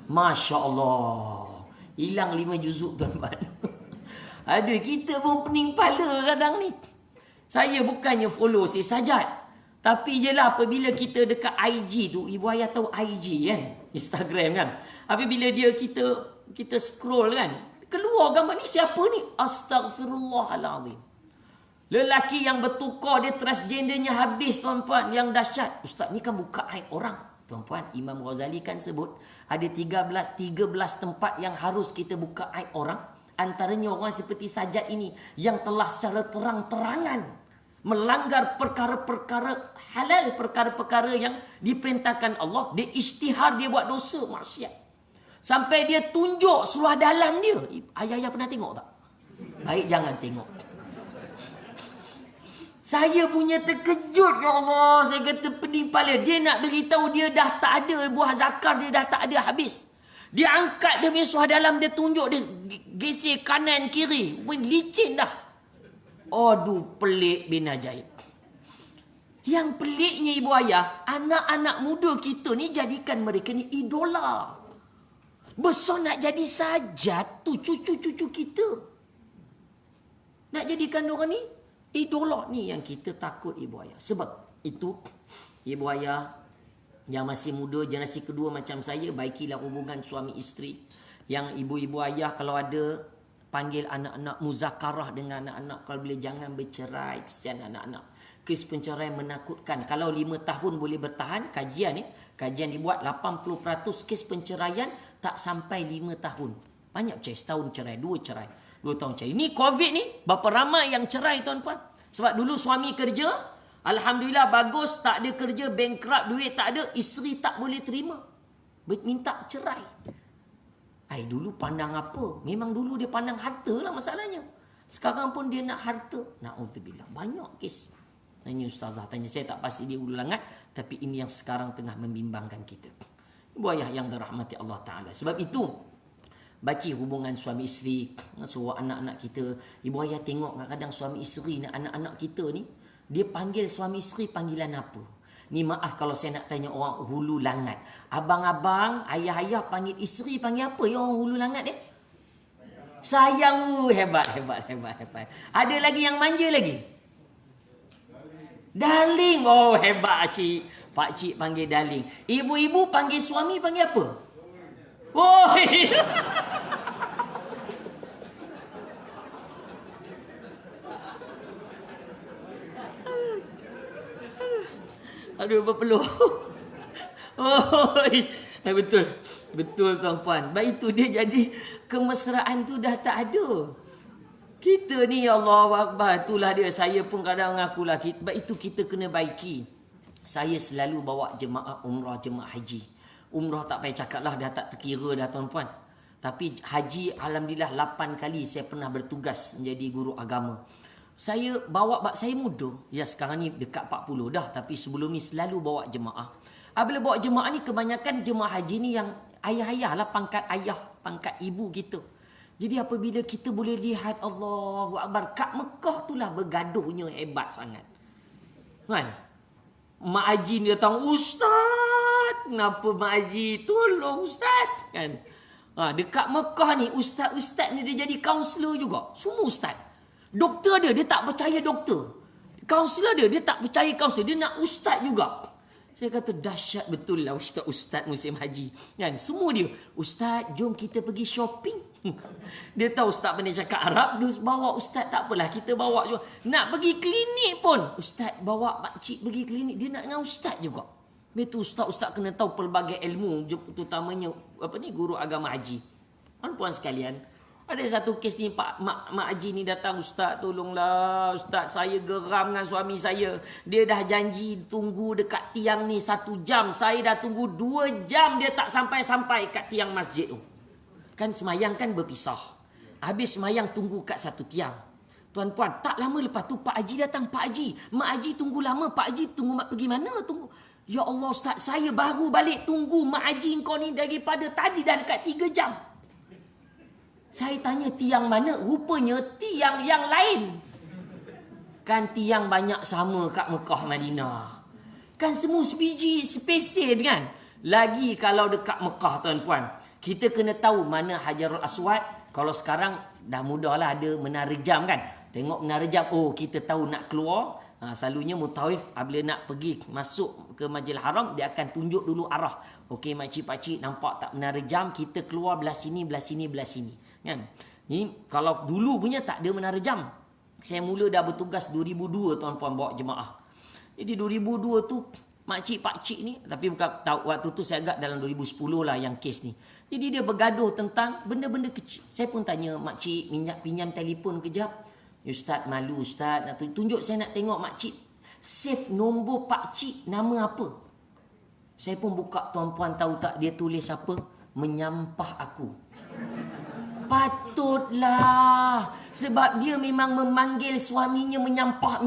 Masya Allah. Hilang 5 juzuk tuan-puan. Aduh, kita pun pening kepala kadang ni. Saya bukannya follow si sajat. Tapi je lah apabila kita dekat IG tu, ibu ayah tahu IG kan? Instagram kan? Apabila kita scroll kan? Keluar gambar ni, siapa ni? Astaghfirullahaladzim. Lelaki yang bertukar, dia transgendernya habis tuan-puan, yang dahsyat. Ustaz ni kan buka aib orang. Tuan-puan, Imam Ghazali kan sebut ada 13 tempat yang harus kita buka aib orang. Antaranya orang seperti Sajjad ini yang telah secara terang-terangan melanggar perkara-perkara halal, perkara-perkara yang diperintahkan Allah. Dia isytihar, dia buat dosa, maksiat. Sampai dia tunjuk seluar dalam dia. Ayah-ayah pernah tengok tak? Baik, jangan tengok. Saya punya terkejut, ya Allah. Saya kata pening kepala. Dia nak beritahu dia dah tak ada buah zakar, dia dah tak ada, habis. Dia angkat dia punya suah dalam, dia tunjuk, dia geser kanan kiri. Licin dah. Aduh, pelik bin ajaib. Yang peliknya ibu ayah, anak-anak muda kita ni jadikan mereka ni idola. Besar nak jadi Sajjad tu cucu-cucu kita. Nak jadikan orang ni idola, ni yang kita takut ibu ayah. Sebab itu ibu ayah yang masih muda, generasi kedua macam saya, baikilah hubungan suami isteri. Yang ibu-ibu ayah kalau ada, panggil anak-anak muzakarah dengan anak-anak. Kalau boleh jangan bercerai, kesian anak-anak. Kes penceraian menakutkan. Kalau 5 tahun boleh bertahan, kajian dibuat 80% kes penceraian tak sampai 5 tahun. Banyak cerai, setahun cerai, 2 cerai, 2 tahun cerai. Ini COVID ni, berapa ramai yang cerai tuan-puan. Sebab dulu suami kerja, alhamdulillah bagus, tak ada kerja, bankrupt, duit tak ada, isteri tak boleh terima, minta cerai. Dulu pandang apa? Memang dulu dia pandang harta lah masalahnya. Sekarang pun dia nak harta. Na'udzubillah. Banyak kes. Ini ustazah tanya, saya tak pasti dia ulangan, tapi ini yang sekarang tengah membimbangkan kita. Ibu ayah yang dirahmati Allah Ta'ala. Sebab itu, bagi hubungan suami isteri, suruh anak-anak kita. Ibu ayah tengok kadang-kadang suami isteri ni, anak-anak kita ni, dia panggil suami isteri panggilan apa? Ni maaf kalau saya nak tanya orang hulu langat. Abang-abang, ayah-ayah panggil isteri panggil apa ya orang hulu langat ni? Sayang. Hebat. Ada lagi yang manja lagi? Darling. Oh, hebat cik. Pak cik panggil darling. Ibu-ibu panggil suami panggil apa? Oh. Aduh, berpeluh. Oh, betul tuan-puan. Baik itu dia jadi kemesraan tu dah tak ada. Kita ni Allahu Akbar, itulah dia. Saya pun kadang mengakulah. Sebab itu kita kena baiki. Saya selalu bawa jemaah umrah, jemaah haji. Umrah tak payah cakap lah, dah tak terkira dah tuan-puan. Tapi haji alhamdulillah 8 kali saya pernah bertugas menjadi guru agama. Saya bawa, saya muda. Ya sekarang ni dekat 40 dah. Tapi sebelum ni selalu bawa jemaah. Bila bawa jemaah ni kebanyakan jemaah haji ni yang ayah-ayah lah. Pangkat ayah, pangkat ibu kita. Jadi apabila kita boleh lihat Allahu Akbar. Kat Mekah tu lah bergaduhnya hebat sangat. Kan? Mak Haji ni datang, Ustaz. Kenapa Mak Haji? Tolong Ustaz. Kan? Dekat Mekah ni Ustaz-Ustaz ni dia jadi kaunselor juga. Semua Ustaz. Doktor dia tak percaya doktor. Kaunselor dia tak percaya kaunselor. Dia nak ustaz juga. Saya kata dahsyat betul lah ustaz musim haji. Kan? Semua dia, Ustaz jom kita pergi shopping. Dia tahu ustaz pandai cakap Arab. Dia bawa ustaz, tak apalah kita bawa juga. Nak pergi klinik pun, Ustaz bawa makcik pergi klinik. Dia nak dengan ustaz juga. Itu ustaz kena tahu pelbagai ilmu. Terutamanya guru agama haji. Puan-puan sekalian, ada satu kes ni Mak Haji ni datang, Ustaz tolonglah Ustaz, saya geram dengan suami saya. Dia dah janji tunggu dekat tiang ni 1 jam. Saya dah tunggu 2 jam dia tak sampai-sampai kat tiang masjid tu. Kan semayang kan berpisah. Habis semayang tunggu kat satu tiang. Tuan-puan, tak lama lepas tu Pak Haji datang. Pak Haji, Mak Haji tunggu lama. Pak Haji tunggu Mak pergi mana? Tunggu. Ya Allah Ustaz, saya baru balik tunggu Mak Haji kau ni daripada tadi dah dekat 3 jam. Saya tanya tiang mana? Rupanya tiang yang lain. Kan tiang banyak sama kat Mekah Madinah. Kan semua sebiji, spesial kan? Lagi kalau dekat Mekah tuan-puan. Kita kena tahu mana Hajarul Aswad. Kalau sekarang dah mudah lah ada menara jam kan? Tengok menara jam. Oh kita tahu nak keluar. Selalunya mutawif bila nak pergi masuk ke Masjidil Haram, dia akan tunjuk dulu arah. Okey makcik-pakcik nampak tak menara jam? Kita keluar belah sini, belah sini, belah sini. Kan? Ni kalau dulu punya tak ada menara jam. Saya mula dah bertugas 2002 tuan-puan bawa jemaah. Jadi 2002 tu Makcik-pakcik ni, tapi bukan tahu waktu tu saya agak dalam 2010 lah yang kes ni. Jadi dia bergaduh tentang benda-benda kecil. Saya pun tanya makcik, pinjam telefon kejap. Ustaz malu ustaz, nak tunjuk saya nak tengok makcik save nombor pakcik nama apa. Saya pun buka, tuan-puan tahu tak dia tulis apa? Menyampah aku. Patutlah, sebab dia memang memanggil suaminya menyampah.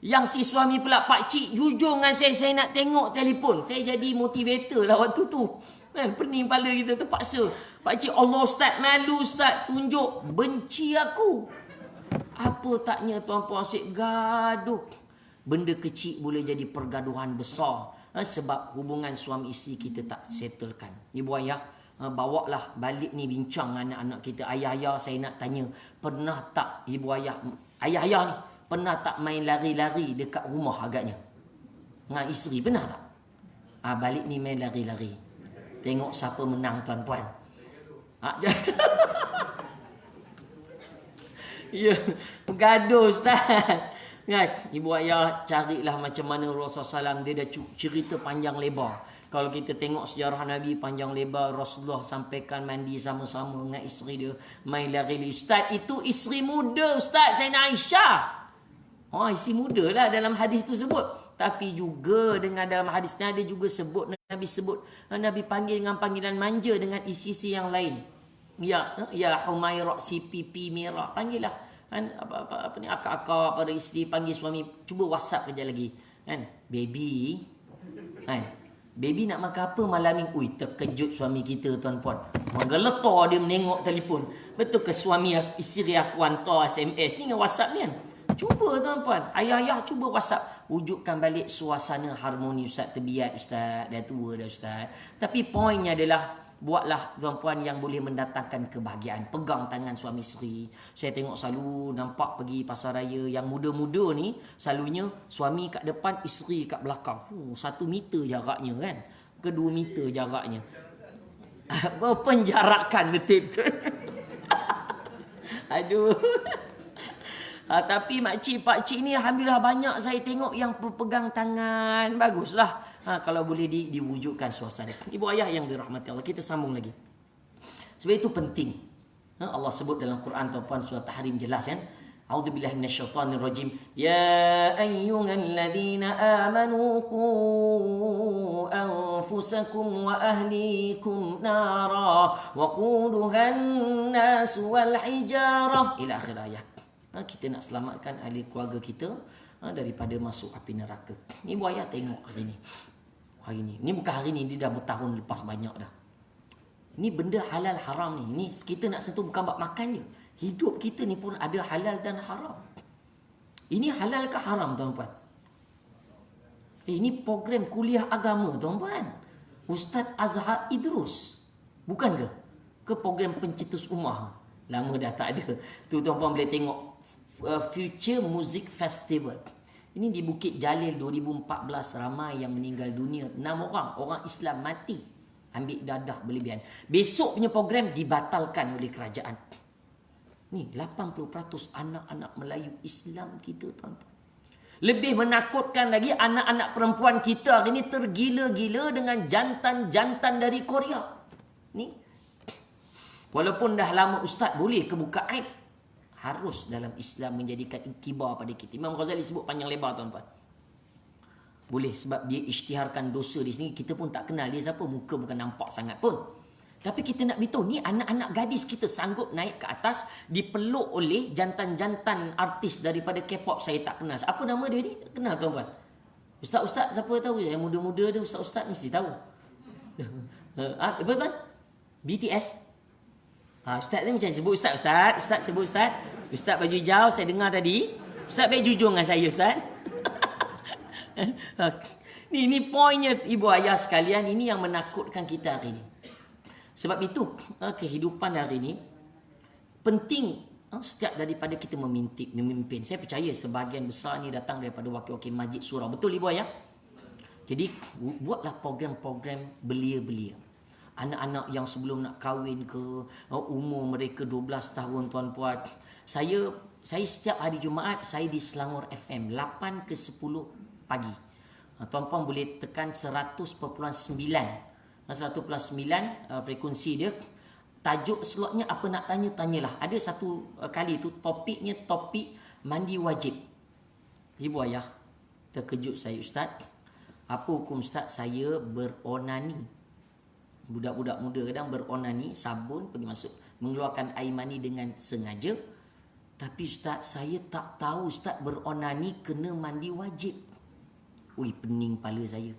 Yang si suami pula, pakcik jujur dengan saya nak tengok telefon. Saya jadi motivator lah waktu tu. Kan, pening kepala kita terpaksa. Pakcik, Allah ustaz, malu ustaz, tunjuk, benci aku. Apa taknya tuan-puan asyik gaduh. Benda kecil boleh jadi pergaduhan besar. Sebab hubungan suami isteri kita tak settlekan. Ibu ayah, bawalah balik ni bincang anak-anak kita. Ayah-ayah saya nak tanya, pernah tak ibu ayah, ayah-ayah ni, pernah tak main lari-lari dekat rumah agaknya? Dengan isteri, pernah tak? Balik ni main lari-lari. Tengok siapa menang tuan-puan. Ya, gaduh ustaz. Kan? Ibu ayah carilah macam mana Rasulullah SAW, dia dah cerita panjang lebar. Kalau kita tengok sejarah Nabi panjang lebar, Rasulullah sampaikan mandi sama-sama dengan isteri dia, main lari-lari. Ustaz, itu isteri muda ustaz, Sayyidina Aisyah. Isteri muda lah dalam hadis tu sebut. Tapi juga dengan dalam hadis ni ada juga sebut, Nabi panggil dengan panggilan manja dengan isteri yang lain. Ya Humairah si pipi merah, panggil lah. Kan, apa ni, akak-akak pada isteri panggil suami, cuba WhatsApp kejap lagi. Kan, baby. Kan, baby nak makan apa malam ni? Ui, terkejut suami kita tuan-puan. Menggeletar dia menengok telefon. Betul ke suami isteri aku hantar SMS ni dengan WhatsApp ni kan? Cuba tuan-puan, ayah-ayah cuba WhatsApp, wujudkan balik suasana harmoni. Ustaz terbiat ustaz, dah tua dah ustaz. Tapi poinnya adalah buatlah tuan-puan yang boleh mendatangkan kebahagiaan. Pegang tangan suami isteri. Saya tengok selalu nampak pergi pasar raya yang muda-muda ni, selalunya suami kat depan, isteri kat belakang. 1 meter jaraknya kan, ke 2 meter jaraknya. Berpenjarakan betul-betul. Aduh. Tapi makcik-pakcik ni alhamdulillah banyak saya tengok yang berpegang tangan. Baguslah. Kalau boleh diwujudkan suasana. Ibu ayah yang dirahmati Allah, kita sambung lagi. Sebab itu penting. Allah sebut dalam Quran tuan-puan, surah Tahrim jelas kan. A'udzubillahi minasyaitonirrajim. Ya ayyuhalladzina amanu qu anfusakum wa ahlikum nara wa quduhan nas wal hijarah ila akhir ayat. Kita nak selamatkan ahli keluarga kita daripada masuk api neraka. Ibu ayah tengok hari ni. Ni bukan hari ni, dia dah bertahun lepas banyak dah. Ni benda halal haram ni. Ni kita nak sentuh bukan bab makan je. Hidup kita ni pun ada halal dan haram. Ini halal ke haram tuan-puan? Ini program kuliah agama tuan-puan. Ustaz Azhar Idrus. Bukan ke? Ke program pencetus ummah? Lama dah tak ada. Tu tuan-puan boleh tengok. Future Music Festival. Ini di Bukit Jalil 2014, ramai yang meninggal dunia. 6 orang Islam mati ambil dadah berlebihan. Besok punya program dibatalkan oleh kerajaan. Ni 80% anak-anak Melayu Islam kita tuan-tuan. Lebih menakutkan lagi, anak-anak perempuan kita hari ni tergila-gila dengan jantan-jantan dari Korea. Ni walaupun dah lama ustaz boleh ke buka aib, harus dalam Islam menjadikan iktibar pada kita. Imam Ghazali sebut panjang lebar tuan-tuan. Boleh sebab dia isytiharkan dosa di sini. Kita pun tak kenal dia siapa. Muka bukan nampak sangat pun. Tapi kita nak beritahu ni anak-anak gadis kita sanggup naik ke atas, dipeluk oleh jantan-jantan artis daripada K-pop saya tak kenal. Apa nama dia ni? Kenal tuan-tuan? Ustaz-ustaz siapa tahu? Yang muda-muda dia ustaz-ustaz mesti tahu. Apa tuan? BTS. Ustaz ni macam sebut ustaz sebut ustaz. Ustaz baju hijau saya dengar tadi. Ustaz baik jujur dengan saya ustaz. Ni poinnya ibu ayah sekalian, ini yang menakutkan kita hari ni. Sebab itu kehidupan hari ni penting setiap daripada kita memimpin. Saya percaya sebahagian besar ni datang daripada wakil-wakil majlis surau. Betul ibu ayah? Jadi buatlah program-program belia-belia. Anak-anak yang sebelum nak kahwin ke, umur mereka 12 tahun tuan-puan. Saya setiap hari Jumaat saya di Selangor FM 8 ke 10 pagi. Tuan-puan boleh tekan 100.9. 100.9 frekuensi dia. Tajuk slotnya apa nak tanya, tanyalah. Ada satu kali tu topiknya topik mandi wajib. Ibu ayah, terkejut saya, Ustaz. Apa hukum Ustaz saya beronani? Budak-budak muda kadang beronani, sabun pergi masuk, mengeluarkan air mani dengan sengaja. Tapi Ustaz, saya tak tahu Ustaz beronani kena mandi wajib. Ui, pening kepala saya.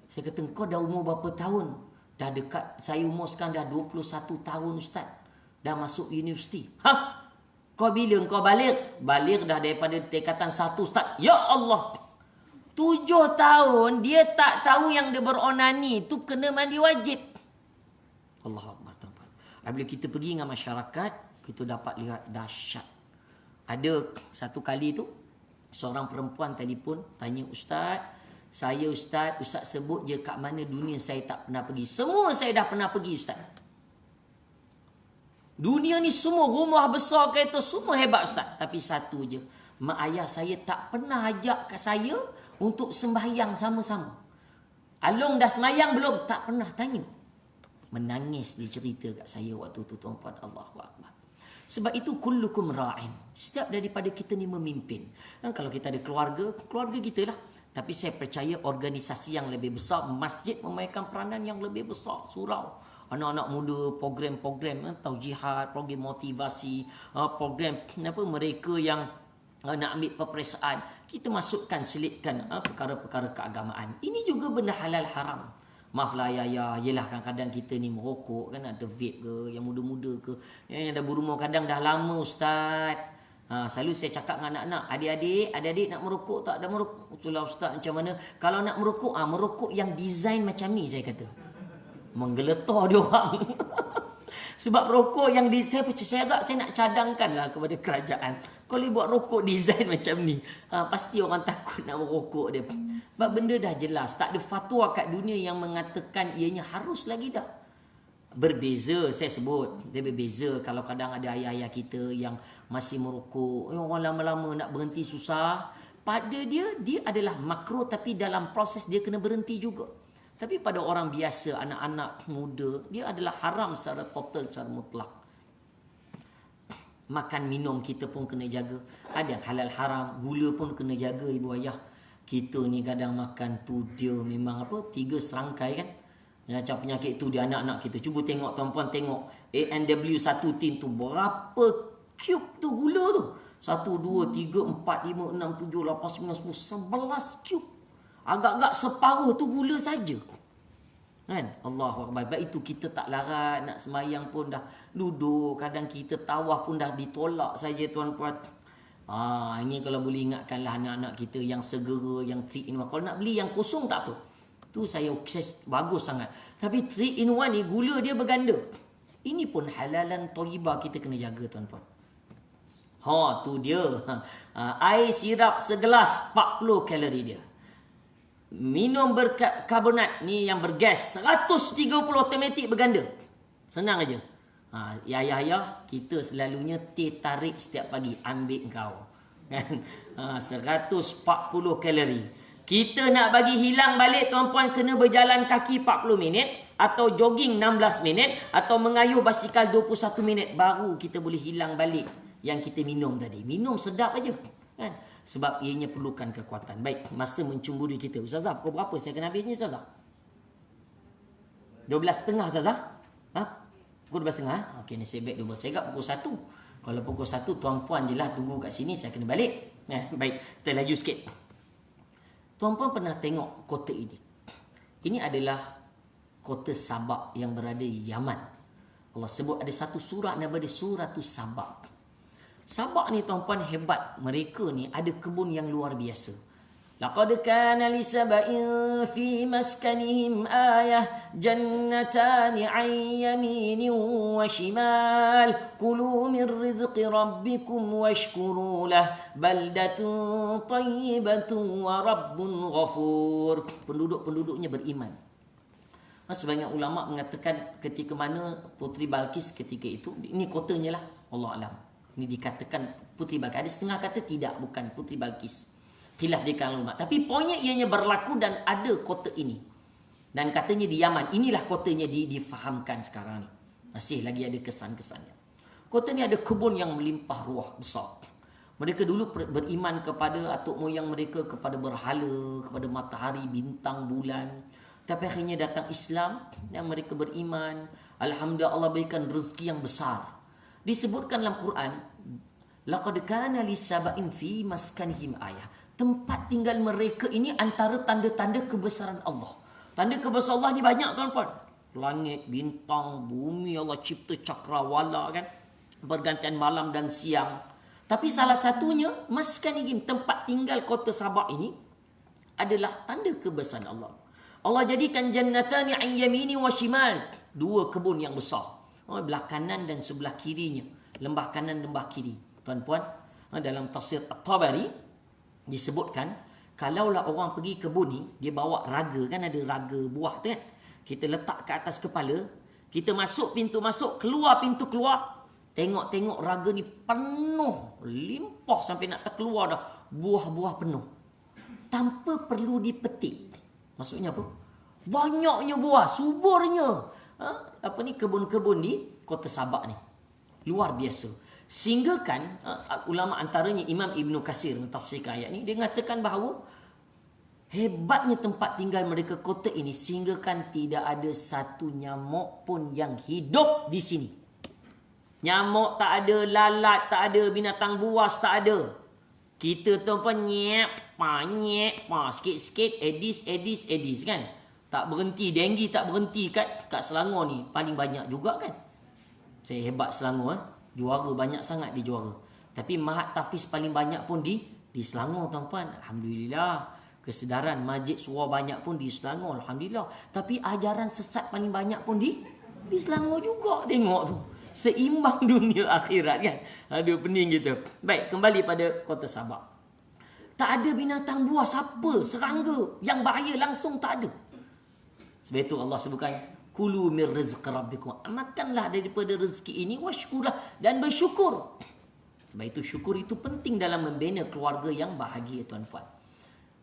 Saya kata, kau dah umur berapa tahun? Dah dekat, saya umur sekarang dah 21 tahun Ustaz. Dah masuk universiti. Kau bila kau balik? Balik dah daripada tingkatan 1 Ustaz. Ya Allah! 7 tahun dia tak tahu yang dia beronani tu kena mandi wajib. Allahu Akbar, tuan-tuan. Apabila kita pergi dengan masyarakat, kita dapat lihat dahsyat. Ada satu kali tu seorang perempuan telefon tanya, Ustaz, saya Ustaz sebut je kat mana dunia saya tak pernah pergi. Semua saya dah pernah pergi Ustaz. Dunia ni semua, rumah besar kereta semua hebat Ustaz. Tapi satu je, mak ayah saya tak pernah ajak kat saya untuk sembahyang sama-sama. Along dah sembahyang belum? Tak pernah tanya. Menangis dia cerita kat saya waktu tu, tuan-tuan. Allahu Akbar. Sebab itu kullukum ra'in. Setiap daripada kita ni memimpin. Dan kalau kita ada keluarga, keluarga kita lah. Tapi saya percaya organisasi yang lebih besar, masjid memainkan peranan yang lebih besar. Surau. Anak-anak muda, program-program taujihat, program motivasi, program mereka yang nak ambil peperiksaan, kita masukkan, selitkan perkara-perkara keagamaan. Ini juga benda halal haram. Maaflah ya, yelah kadang-kadang kita ni merokok kan, ada vape ke, yang muda-muda ke, yang dah berumur kadang dah lama Ustaz. Selalu saya cakap dengan anak-anak, adik-adik nak merokok tak? Dah merokok. Itulah Ustaz, macam mana? Kalau nak merokok, merokok yang design macam ni, saya kata. Menggeletar dia orang. Sebab rokok yang saya nak cadangkan lah kepada kerajaan. Kalau buat rokok design macam ni, pasti orang takut nak merokok dia. Sebab benda dah jelas. Tak ada fatwa kat dunia yang mengatakan ianya harus lagi dah. Berbeza, saya sebut. Dia berbeza kalau kadang ada ayah-ayah kita yang masih merokok. Orang lama-lama nak berhenti susah. Pada dia adalah makruh, tapi dalam proses dia kena berhenti juga. Tapi pada orang biasa, anak-anak muda, dia adalah haram secara total, secara mutlak. Makan minum kita pun kena jaga. Ada yang halal haram, gula pun kena jaga ibu ayah. Kita ni kadang makan tu dia memang 3 serangkai kan. Macam penyakit tu dia anak-anak kita. Cuba tengok tuan-puan, tengok ANW1 tin tu berapa cube tu gula tu. 1, 2, 3, 4, 5, 6, 7, 8, 9, 10, 11 cube. Agak-agak separuh tu gula saja. Kan? Allahu Akbar. Sebab itu kita tak larat nak sembahyang pun dah duduk. Kadang kita tawaf pun dah ditolak saja tuan-puan. Ini kalau boleh ingatkanlah anak-anak kita yang segera, yang 3 in 1. Kalau nak beli yang kosong tak apa. Tu saya bagus sangat. Tapi 3 in 1 ni gula dia berganda. Ini pun halalan thayyibah kita kena jaga tuan-puan. Tu dia. Air sirap segelas 40 kalori dia. Minum berkarbonat ni yang bergas 130 automatik berganda. Senang aja. Ya, kita selalunya teh tarik setiap pagi, ambil kau. Kan? 140 kalori. Kita nak bagi hilang balik tuan-puan, kena berjalan kaki 40 minit atau jogging 16 minit atau mengayuh basikal 21 minit baru kita boleh hilang balik yang kita minum tadi. Minum sedap aja. Kan? Sebab ianya perlukan kekuatan. Baik, masa mencemburi kita. Ustazah, pukul berapa saya kena habis ni Ustazah? 12.30 Ustazah? Pukul 12.30? Okey, nasib baik 12. Saya ingat pukul 1. Kalau pukul 1, tuan-puan je lah tunggu kat sini, saya kena balik. Baik, kita laju sikit. Tuan-puan pernah tengok kota ini? Ini adalah kota Sabak yang berada di Yaman. Allah sebut ada satu surah, nama dia Suratul Sabak. Sabak ni tuan-puan hebat. Mereka ni ada kebun yang luar biasa. Laqad kana li sab'in fi maskanihim ayah jannatani 'an yaminin wa shimal kulu min rizqi rabbikum washkuru lah baldatun tayyibatun wa rabbun ghafur. Penduduk-penduduknya beriman. Sebanyak ulama mengatakan ketika mana Puteri Balqis ketika itu, ini kotanya lah, Allah alam. Ini dikatakan Puteri Balqis. Ada setengah kata tidak, bukan Puteri Balqis. Khilaf di kalangan ulama. Tapi poinnya ianya berlaku dan ada kota ini. Dan katanya di Yaman. Inilah kotanya difahamkan sekarang ni. Masih lagi ada kesan-kesannya. Kota ni ada kebun yang melimpah ruah besar. Mereka dulu beriman kepada atuk moyang mereka, kepada berhala, kepada matahari, bintang, bulan. Tapi akhirnya datang Islam dan mereka beriman. Alhamdulillah Allah berikan rezeki yang besar. Disebutkan dalam Quran, laqad kana lisaba'in fi maskanihim ayah. Tempat tinggal mereka ini antara tanda-tanda kebesaran Allah. Tanda kebesaran Allah ni banyak tuan-tuan. Langit, bintang, bumi, Allah cipta cakrawala kan. Pergantian malam dan siang. Tapi salah satunya, maskanihim, tempat tinggal kota Sabah ini adalah tanda kebesaran Allah. Allah jadikan jannatani an yamini wa shimal. Dua kebun yang besar. Belah kanan dan sebelah kirinya. Lembah kanan, lembah kiri. Tuan-puan, dalam tafsir At-Tabari disebutkan, kalaulah orang pergi kebun ni, dia bawa raga, kan ada raga buah tu kan. Kita letak ke atas kepala, kita masuk pintu masuk, keluar pintu keluar. Tengok-tengok raga ni penuh, limpah sampai nak terkeluar dah. Buah-buah penuh. Tanpa perlu dipetik. Maksudnya apa? Banyaknya buah, suburnya. Apa ni, kebun-kebun di kota Sabak ni. Luar biasa. Sehingga kan ulama antaranya Imam Ibn Katsir mentafsirkan ayat ni, dia mengatakan bahawa hebatnya tempat tinggal mereka kota ini sehingga kan tidak ada satu nyamuk pun yang hidup di sini. Nyamuk tak ada, lalat tak ada, binatang buas tak ada. Kita tu pun nyep pa sikit-sikit Edis kan. Tak berhenti, denggi tak berhenti kat Selangor ni. Paling banyak juga kan. Saya hebat Selangor juara banyak sangat di juara. Tapi mahat tahfiz paling banyak pun di Selangor tuan-tuan. Alhamdulillah. Kesedaran masjid surau banyak pun di Selangor. Alhamdulillah. Tapi ajaran sesat paling banyak pun di Selangor juga. Tengok tu. Seimbang dunia akhirat kan. Ada pening gitu. Baik, kembali pada kota Sabah. Tak ada binatang buas apa, serangga yang bahaya langsung tak ada. Sebab itu Allah sebutkan, kulu min rizq rabbikum. Makanlah daripada rezeki ini washkurlah, dan bersyukur. Sebab itu syukur itu penting dalam membina keluarga yang bahagia tuan-tuan.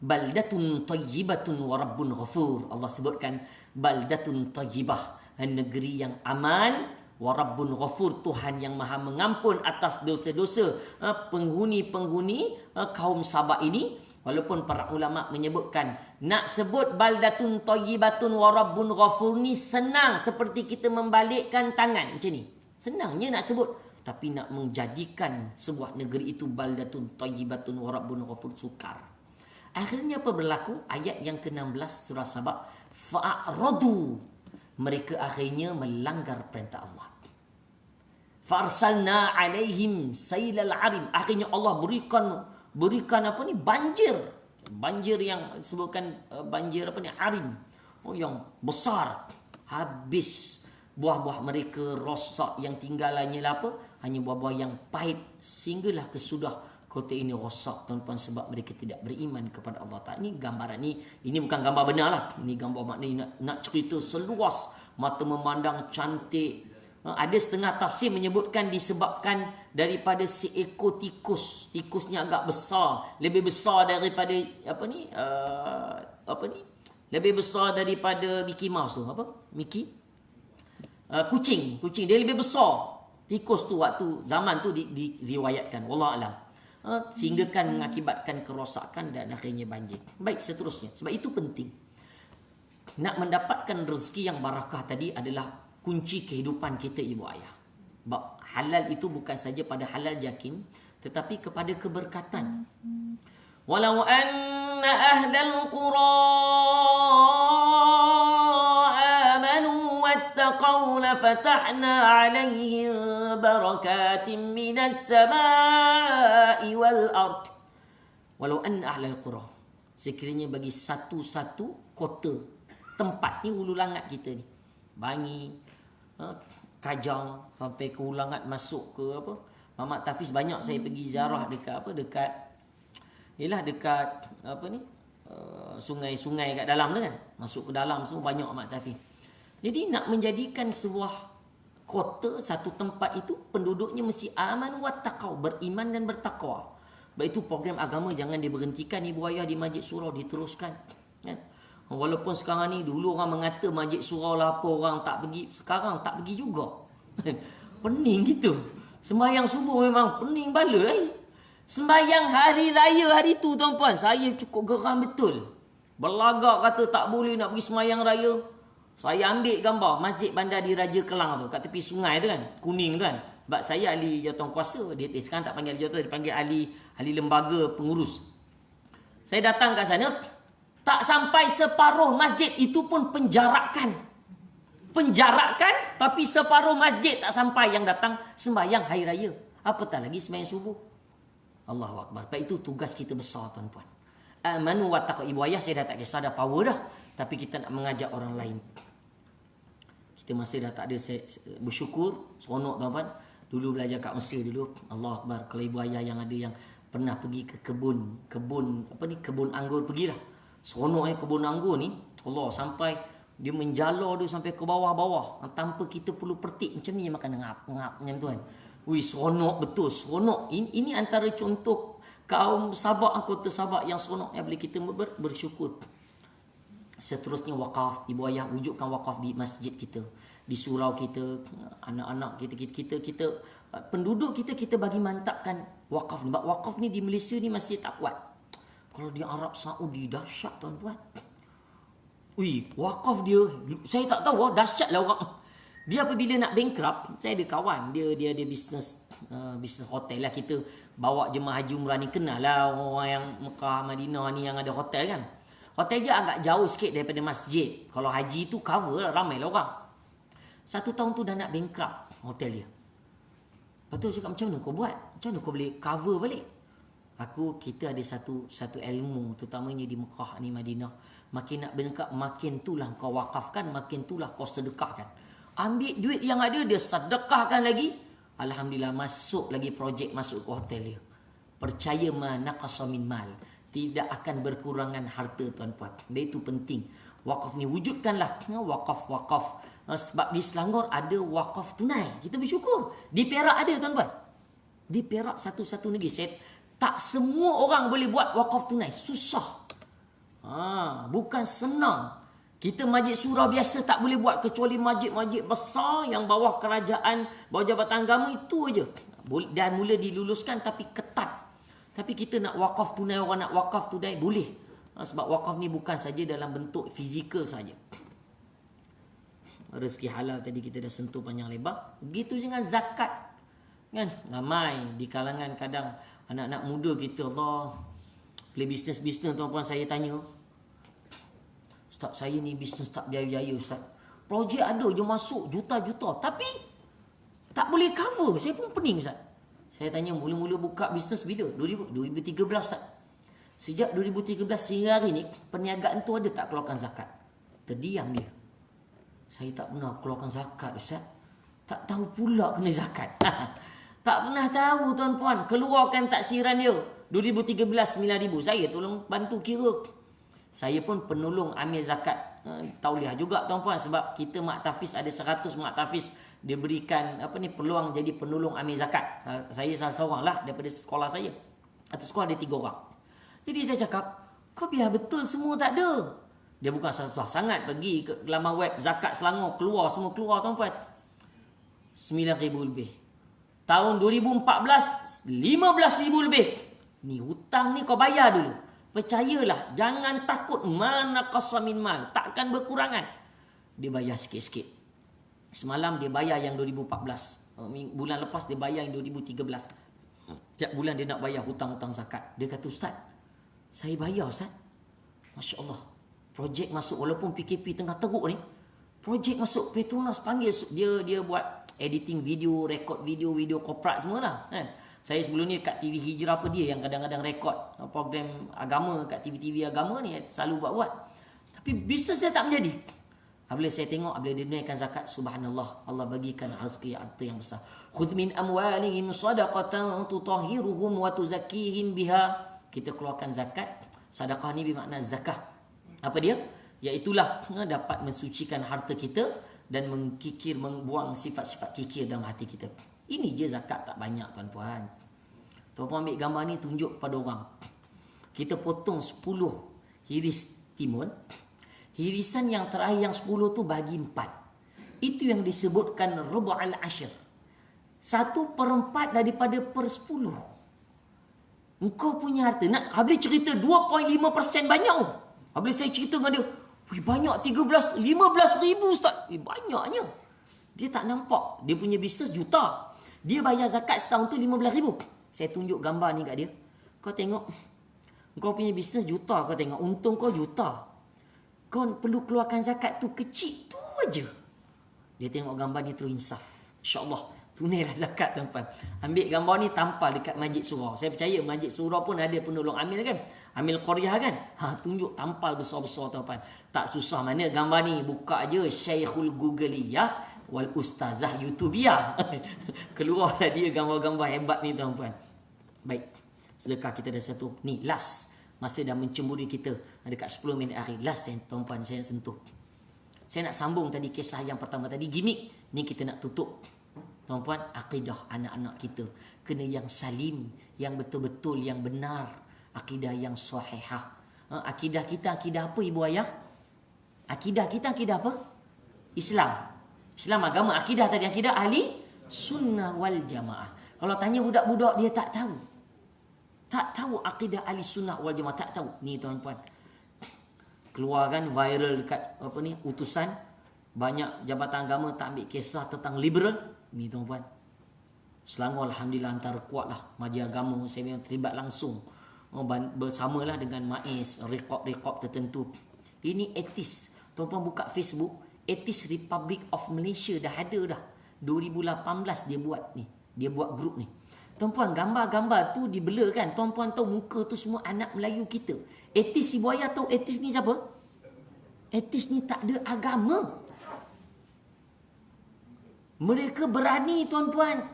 Baldatun tayyibatun wa rabbun ghafur. Allah sebutkan baldatun tayyibah, negeri yang aman, wa rabbun ghafur, Tuhan yang maha mengampun atas dosa-dosa penghuni-penghuni kaum Sabah ini. Walaupun para ulama menyebutkan, nak sebut baldatun tayyibatun wa rabbun ghafur ni senang, seperti kita membalikkan tangan macam ni. Senangnya nak sebut. Tapi nak menjadikan sebuah negeri itu baldatun tayyibatun wa rabbun ghafur sukar. Akhirnya apa berlaku? Ayat yang ke-16 surah Sabah. Fa'aradu. Mereka akhirnya melanggar perintah Allah. Farsalna alaihim sailal arim. Akhirnya Allah berikan apa ni, banjir yang disebutkan banjir apa ni, arim, yang besar, habis buah-buah mereka rosak, yang tinggalannya lah apa, hanya buah-buah yang pahit, sehinggalah kesudah kota ini rosak tuan-tuan, sebab mereka tidak beriman kepada Allah Ta'ala. Ini gambaran ini bukan gambar benar lah, ini gambar maknanya nak cerita seluas mata memandang cantik. Ada setengah tafsir menyebutkan disebabkan daripada seekor tikus. Tikusnya agak besar, lebih besar daripada lebih besar daripada Mickey Mouse tu. Kucing dia lebih besar. Tikus tu waktu zaman tu diriwayatkan, wallahu alam. Sehingga kan mengakibatkan kerosakan dan akhirnya banjir. Baik, seterusnya. Sebab itu penting. Nak mendapatkan rezeki yang barakah tadi adalah kunci kehidupan kita, ibu ayah. Sebab halal itu bukan saja pada halal jakim, tetapi kepada keberkatan. Walau anna ahlal qura amanu wattaqaw lafatahna alaihim barakatin minas samai wal ard. Walau anna ahlal qura, sekiranya bagi satu-satu kota, tempat ni Hulu Langat kita ni, Bangi, Kajang sampai ke Hulu Langat, masuk ke apa, Mamat Tafiz banyak saya pergi ziarah dekat sungai-sungai kat dalam tu kan, masuk ke dalam semua banyak Mamat Tafiz. Jadi nak menjadikan sebuah kota, satu tempat itu penduduknya mesti aman wa taqwa, beriman dan bertakwa. Sebab itu program agama jangan diberhentikan ibu ayah di Masjid Surau, diteruskan. Kan? Walaupun sekarang ni dulu orang mengata Masjid Surau lah apa orang tak pergi, sekarang tak pergi juga. Pening gitu. Sembahyang subuh memang pening bala Sembahyang hari raya hari tu tuan-puan, saya cukup geram betul. Berlagak kata tak boleh nak pergi sembahyang raya. Saya ambil gambar Masjid Bandar Diraja Kelang tu kat tepi sungai tu kan, kuning tu kan. Sebab saya ahli jawatankuasa, dia sekarang tak panggil ahli jawatan, dia panggil ahli lembaga pengurus. Saya datang kat sana, tak sampai separuh masjid itu pun penjarakan. Penjarakan, tapi separuh masjid tak sampai yang datang sembahyang hari raya. Apatah lagi sembahyang subuh. Allahu Akbar. Sebab itu tugas kita besar tuan-puan. Amanu wa taqwa. Ibu ayah saya dah tak kisah, dah power dah. Tapi kita nak mengajak orang lain. Kita masih dah tak ada, bersyukur, seronok tuan-puan. Dulu belajar kat Mesir dulu. Allahu Akbar. Kalau ibu ayah yang ada yang pernah pergi ke kebun anggur, pergilah. Seronoknya kebun anggur ni, Allah, sampai dia menjala tu sampai ke bawah-bawah. Tanpa kita perlu pertik macam ni makan ngap-ngap macam tu kan. Wih, seronok betul, seronok. Ini antara contoh kaum Sabak, anggota Sabak yang seronok yang boleh kita bersyukur. Seterusnya wakaf, ibu ayah wujudkan wakaf di masjid kita, di surau kita, anak-anak kita penduduk kita bagi mantapkan wakaf ni. Sebab wakaf ni di Malaysia ni masih tak kuat. Kalau di Arab Saudi dahsyat tuan-puan. Wih, wakaf dia, saya tak tahu, dahsyatlah orang. Dia apabila nak bankrupt, saya ada kawan, dia bisnes hotel lah. Kita bawa jemaah haji umrah ni, kenal lah orang yang Mekah, Madinah ni yang ada hotel kan. Hotel dia agak jauh sikit daripada masjid. Kalau haji tu cover lah, ramai lah orang. 1 tahun tu dah nak bankrupt hotel dia. Lepas tu cakap, macam mana kau buat? Macam mana kau boleh cover balik? Kita ada satu ilmu, terutamanya di Mekah ni, Madinah. Makin nak bankrupt, makin itulah kau wakafkan, makin itulah kau sedekahkan. Ambil duit yang ada, dia sedekahkan lagi. Alhamdulillah, masuk lagi projek, masuk ke hotel dia. Percaya manaqasa min mal. Tidak akan berkurangan harta tuan-puan. Dan itu penting. Wakaf ni wujudkanlah. Wakaf. Sebab di Selangor ada wakaf tunai. Kita bersyukur. Di Perak ada tuan-puan. Di Perak satu-satu negeri. Tak semua orang boleh buat wakaf tunai. Susah. Bukan senang. Kita masjid surau biasa tak boleh buat, kecuali masjid-masjid besar yang bawah kerajaan, bawah jabatan agama itu aja. Dan mula diluluskan tapi ketat. Tapi kita nak wakaf tunai, orang nak wakaf tunai boleh. Sebab wakaf ni bukan saja dalam bentuk fizikal saja. Rezeki halal tadi kita dah sentuh panjang lebar. Begitu dengan zakat. Kan? Ramai di kalangan kadang anak-anak muda kita, Allah, play bisnes-bisnes tuan-puan, saya tanya, Ustaz, saya ni bisnes tak berjaya Ustaz. Projek ada je masuk juta-juta, tapi tak boleh cover. Saya pun pening Ustaz. Saya tanya, mula-mula buka bisnes bila? 2013 Ustaz. Sejak 2013 sehingga hari ni, perniagaan tu ada tak keluarkan zakat? Terdiam dia. Saya tak pernah keluarkan zakat Ustaz. Tak tahu pula kena zakat. Tak pernah tahu tuan-puan. Keluarkan taksiran dia. 2013 9,000. Saya tolong bantu kira. Saya pun penolong ambil zakat tauliah juga tuan-puan, sebab kita mak tafiz ada 100 mak tafiz, dia berikan peluang jadi penolong ambil zakat. Saya salah seorang lah daripada sekolah saya. Atau sekolah ada 3 orang. Jadi saya cakap, kau biar betul semua tak ada. Dia bukan susah sangat pergi ke laman web zakat Selangor, semua keluar tuan-puan. 9,000 lebih. Tahun 2014 15,000 lebih. Ni hutang ni kau bayar dulu. Percayalah, jangan takut, mana qasamin mal, takkan berkurangan. Dia bayar sikit-sikit. Semalam dia bayar yang 2014. Bulan lepas dia bayar yang 2013. Tiap bulan dia nak bayar hutang-hutang zakat. Dia kata, Ustaz, saya bayar Ustaz. Masya Allah. Projek masuk, walaupun PKP tengah teruk ni, projek masuk, Petronas panggil dia buat editing video, rekod video korporat semua lah kan. Saya sebelum ni kat TV Hijrah apa dia yang kadang-kadang rekod program agama kat TV-TV agama ni, selalu buat-buat. Tapi bisnes dia tak menjadi. Apabila saya tengok, apabila dia naikkan zakat, subhanallah, Allah bagikan rezeki yang besar. Khudh min amwalihim sadaqatan tutahhiruhum wa tuzakkihim biha. Kita keluarkan zakat. Sedekah ni bermakna zakah. Apa dia? Iaitulah dapat mensucikan harta kita dan membuang sifat-sifat kikir dalam hati kita. Ini je zakat, tak banyak tuan-puan. Tuan-tuan ambil gambar ni tunjuk pada orang. Kita potong 10 hiris timun. Hirisan yang terakhir yang 10 tu bagi 4. Itu yang disebutkan rubu'al ashr. 1/4 daripada per 10. Engkau punya harta. Nak habis cerita 2.5% banyak. Habis saya cerita dengan dia. Wih, banyak 15 ribu Ustaz. Banyaknya. Dia tak nampak. Dia punya bisnes juta. Dia bayar zakat setahun tu 15 ribu. Saya tunjuk gambar ni kat dia. Kau tengok. Kau punya bisnes juta. Kau tengok. Untung kau juta. Kau perlu keluarkan zakat tu kecil tu aja. Dia tengok gambar ni terus insaf. InsyaAllah. Tunailah zakat tuan-tuan. Ambil gambar ni tampal dekat Masjid Surah. Saya percaya Masjid Surah pun ada penolong amil kan. Amil Qaryah kan. Tunjuk tampal besar-besar tuan-tuan. Tak susah mana gambar ni. Buka je Syekhul Googliyah wal Ustazah YouTubiyah. Keluarlah dia gambar-gambar hebat ni tuan-tuan. Baik. Sedekah kita dah satu. Ni last. Masa dah mencemburi kita. Dekat 10 minit akhir. Last tuan-tuan saya nak sentuh. Saya nak sambung tadi kisah yang pertama tadi. Gimik. Ni kita nak tutup. Tuan-tuan, akidah anak-anak kita kena yang salim, yang betul-betul, yang benar. Akidah yang sahihah. Akidah kita, akidah apa ibu ayah? Akidah kita, akidah apa? Islam. Islam agama, akidah tadi, akidah ahli sunnah wal jamaah. Kalau tanya budak-budak, dia tak tahu. Tak tahu akidah ahli sunnah wal jamaah, tak tahu. Ni tuan-tuan. Keluarkan viral dekat apa ni, utusan. Banyak jabatan agama tak ambil kisah tentang liberal. Ni tuan-tuan. Selangor alhamdulillah antara kuat lah majlis agama. Saya memang terlibat langsung. Bersamalah dengan MAIS, rekod-rekod tertentu. Ini etis. Tuan-tuan buka Facebook, Etis Republic of Malaysia dah ada dah. 2018 dia buat ni. Dia buat grup ni. Tuan-tuan, gambar-gambar tu dibelakan. Tuan-tuan tahu muka tu semua anak Melayu kita. Etis ibu ayah tahu etis ni siapa? Etis ni tak ada agama. Mereka berani tuan-tuan.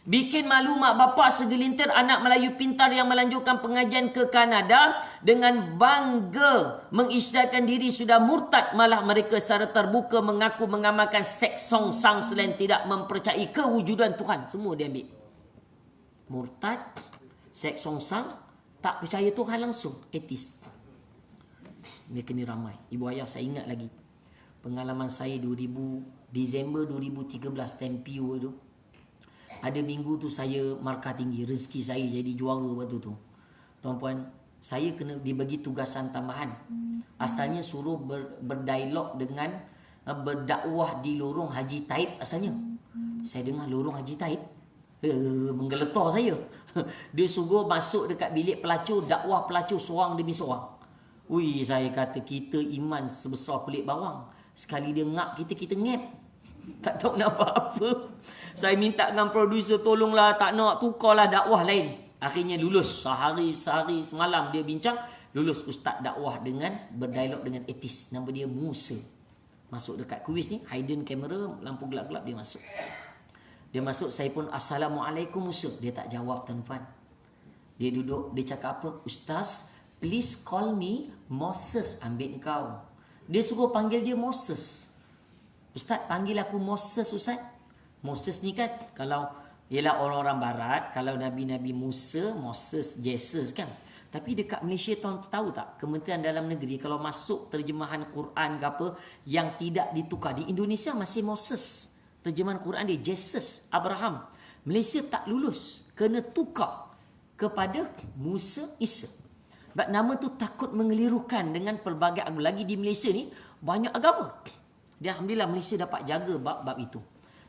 Bikin malu mak bapak segelintir anak Melayu pintar yang melanjutkan pengajian ke Kanada dengan bangga mengisytiharkan diri sudah murtad, malah mereka secara terbuka mengaku mengamalkan seks songsang selain tidak mempercayai kewujudan Tuhan. Semua dia ambil. Murtad, seks songsang, tak percaya Tuhan langsung, etis. Mereka ni ramai. Ibu ayah saya ingat lagi. Pengalaman saya Disember 2013 Tempio tu. Ada minggu tu saya markah tinggi. Rezeki saya jadi juara waktu tu. Tuan-puan, saya kena dibagi tugasan tambahan. Asalnya suruh berdialog dengan berdakwah di lorong Haji Taib asalnya. Saya dengar lorong Haji Taib. Menggeletar saya. Dia suruh masuk dekat bilik pelacur, dakwah pelacur seorang demi seorang. Ui, saya kata kita iman sebesar kulit bawang. Sekali dia ngap kita ngap. Tak tahu nak apa-apa. Saya minta dengan producer, tolonglah, tak nak, tukarlah dakwah lain. Akhirnya lulus. Sehari semalam dia bincang. Lulus ustaz dakwah dengan berdialog dengan etis. Nama dia Musa. Masuk dekat kuis ni, hidden camera, lampu gelap-gelap, dia masuk. Dia masuk, saya pun Assalamualaikum Musa. Dia tak jawab tuan-tuan. Dia duduk, dia cakap apa? Ustaz, please call me Moses. Ambil kau. Dia suruh panggil dia Moses. Ustaz, panggil aku Moses, Ustaz. Moses ni kan, kalau ialah orang-orang barat, kalau Nabi-Nabi Musa, Moses, Jesus kan. Tapi dekat Malaysia, tuan tahu tak? Kementerian Dalam Negeri, kalau masuk terjemahan Quran ke apa, yang tidak ditukar. Di Indonesia masih Moses. Terjemahan Quran dia Jesus, Abraham. Malaysia tak lulus. Kena tukar kepada Musa, Isa. Sebab nama tu takut mengelirukan dengan pelbagai agama. Lagi di Malaysia ni, banyak agama. Dia alhamdulillah Malaysia dapat jaga bab-bab itu.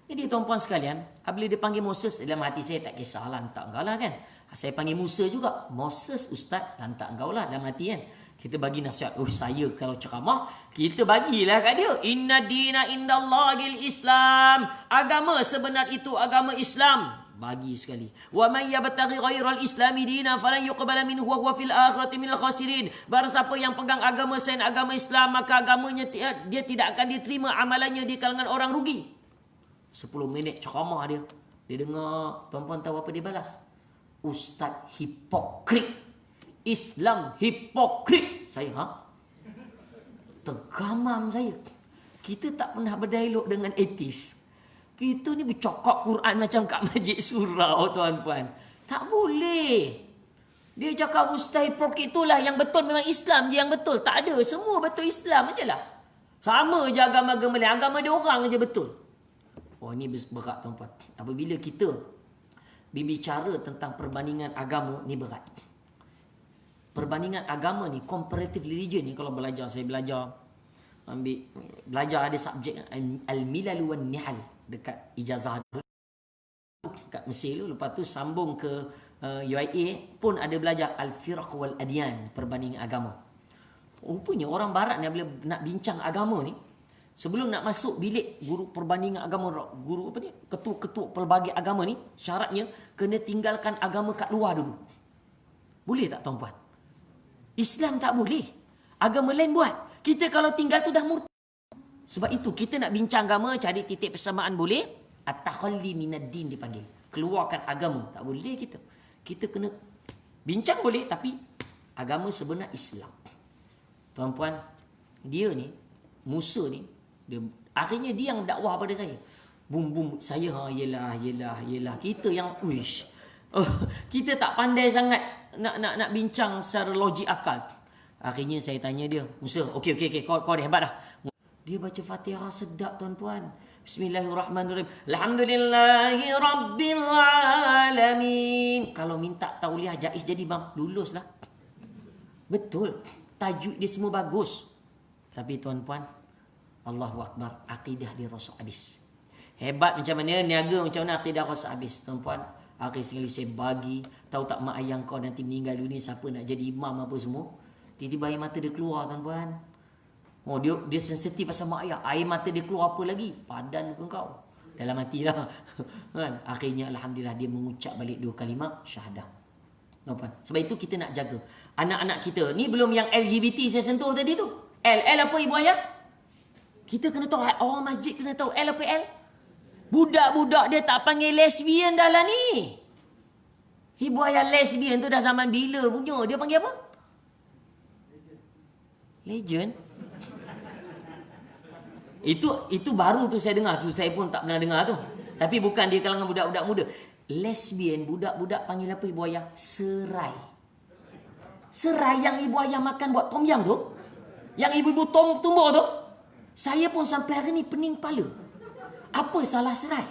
Jadi tuan-puan sekalian, apabila dia panggil Moses, dalam hati saya tak kisahlah, lantak engkau lah kan. Saya panggil Musa juga. Moses, Ustaz, lantak engkau lah dalam hati kan. Kita bagi nasihat. Saya kalau ceramah, kita bagilah kat dia. Inna dina indallahil Islam. Agama sebenar itu agama Islam. Bagi sekali. Wa may yabtaghi ghairal islami dinan falan yuqbala minhu wa huwa fil akhirati minal khasirin. Barang siapa yang pegang agama selain agama Islam, maka agamanya dia tidak akan diterima amalannya di kalangan orang rugi. 10 minit ceramah dia. Dia dengar, tuan-puan tahu apa dia balas? Ustaz hipokrit. Islam hipokrit. Saya tergamam saya. Kita tak pernah berdialog dengan etis. Kita ni bercakap Quran macam kat Masjid Surau, tuan-puan. Tak boleh. Dia cakap Ustaz Proki itulah yang betul, memang Islam je yang betul. Tak ada, semua betul Islam je lah. Sama je agama-agama lain, agama dia orang je betul. Oh, ni berat tuan-tuan. Apabila kita berbicara tentang perbandingan agama, ni berat. Perbandingan agama ni, comparative religion ni, kalau belajar, saya belajar ada subjek Al-Milal wan Nihal dekat ijazah kat Mesir dulu. Lepas tu sambung ke UIA pun ada belajar Al-Firaq wal Adyan, perbandingan agama. Rupanya orang barat ni bila nak bincang agama ni, sebelum nak masuk bilik guru perbandingan agama, guru apa ni, ketua-ketua pelbagai agama ni, syaratnya kena tinggalkan agama kat luar dulu. Boleh tak tuan-puan? Islam tak boleh. Agama lain buat. Kita kalau tinggal tu dah murtad. Sebab itu kita nak bincang agama, cari titik persamaan boleh. At-takhalli minad din dipanggil. Keluarkan agama. Tak boleh kita. Kita kena bincang boleh, tapi agama sebenar Islam. Tuan-puan, dia ni, Musa ni, akhirnya dia yang dakwah pada saya. Bum saya yelah. Kita yang uish. Kita tak pandai sangat nak bincang secara logik akal. Akhirnya saya tanya dia, Musa, okey, kau dah hebat dah. Dia baca Fatihah sedap tuan-puan. Bismillahirrahmanirrahim. Alhamdulillahi rabbil alamin. Kalau minta tauliah jaiz jadi imam, lulus lah. Betul. Tajuk dia semua bagus. Tapi tuan-puan, Allahu Akbar, akidah dia rosak habis. Hebat macam mana, niaga macam mana, akidah rosak habis. Tuan-puan, akhir sekali saya bagi, tahu tak mak ayah kau nanti meninggal dunia, siapa nak jadi imam apa semua. Tiba-tiba air mata dia keluar tuan-puan. Oh, dia sensitif pasal mak ayah. Air mata dia keluar apa lagi? Padan ke kau? Dalam hati lah. Kan? Akhirnya Alhamdulillah dia mengucap balik 2 kalimah syahadah. Tuan-puan, sebab itu kita nak jaga anak-anak kita. Ni belum yang LGBT saya sentuh tadi tu. L apa ibu ayah? Kita kena tahu, orang masjid kena tahu L apa L. Budak-budak dia tak panggil lesbian dah lah ni. Ibu ayah lesbian tu dah zaman bila punya? Dia panggil apa? Legend. Itu baru tu saya dengar. Tu saya pun tak pernah dengar tu. Tapi bukan di kalangan budak-budak muda. Lesbian, budak-budak panggil apa ibu ayah? Serai. Serai yang ibu ayah makan buat tom yam tu. Yang ibu-ibu tumbuk tu. Saya pun sampai hari ni pening kepala. Apa salah serai?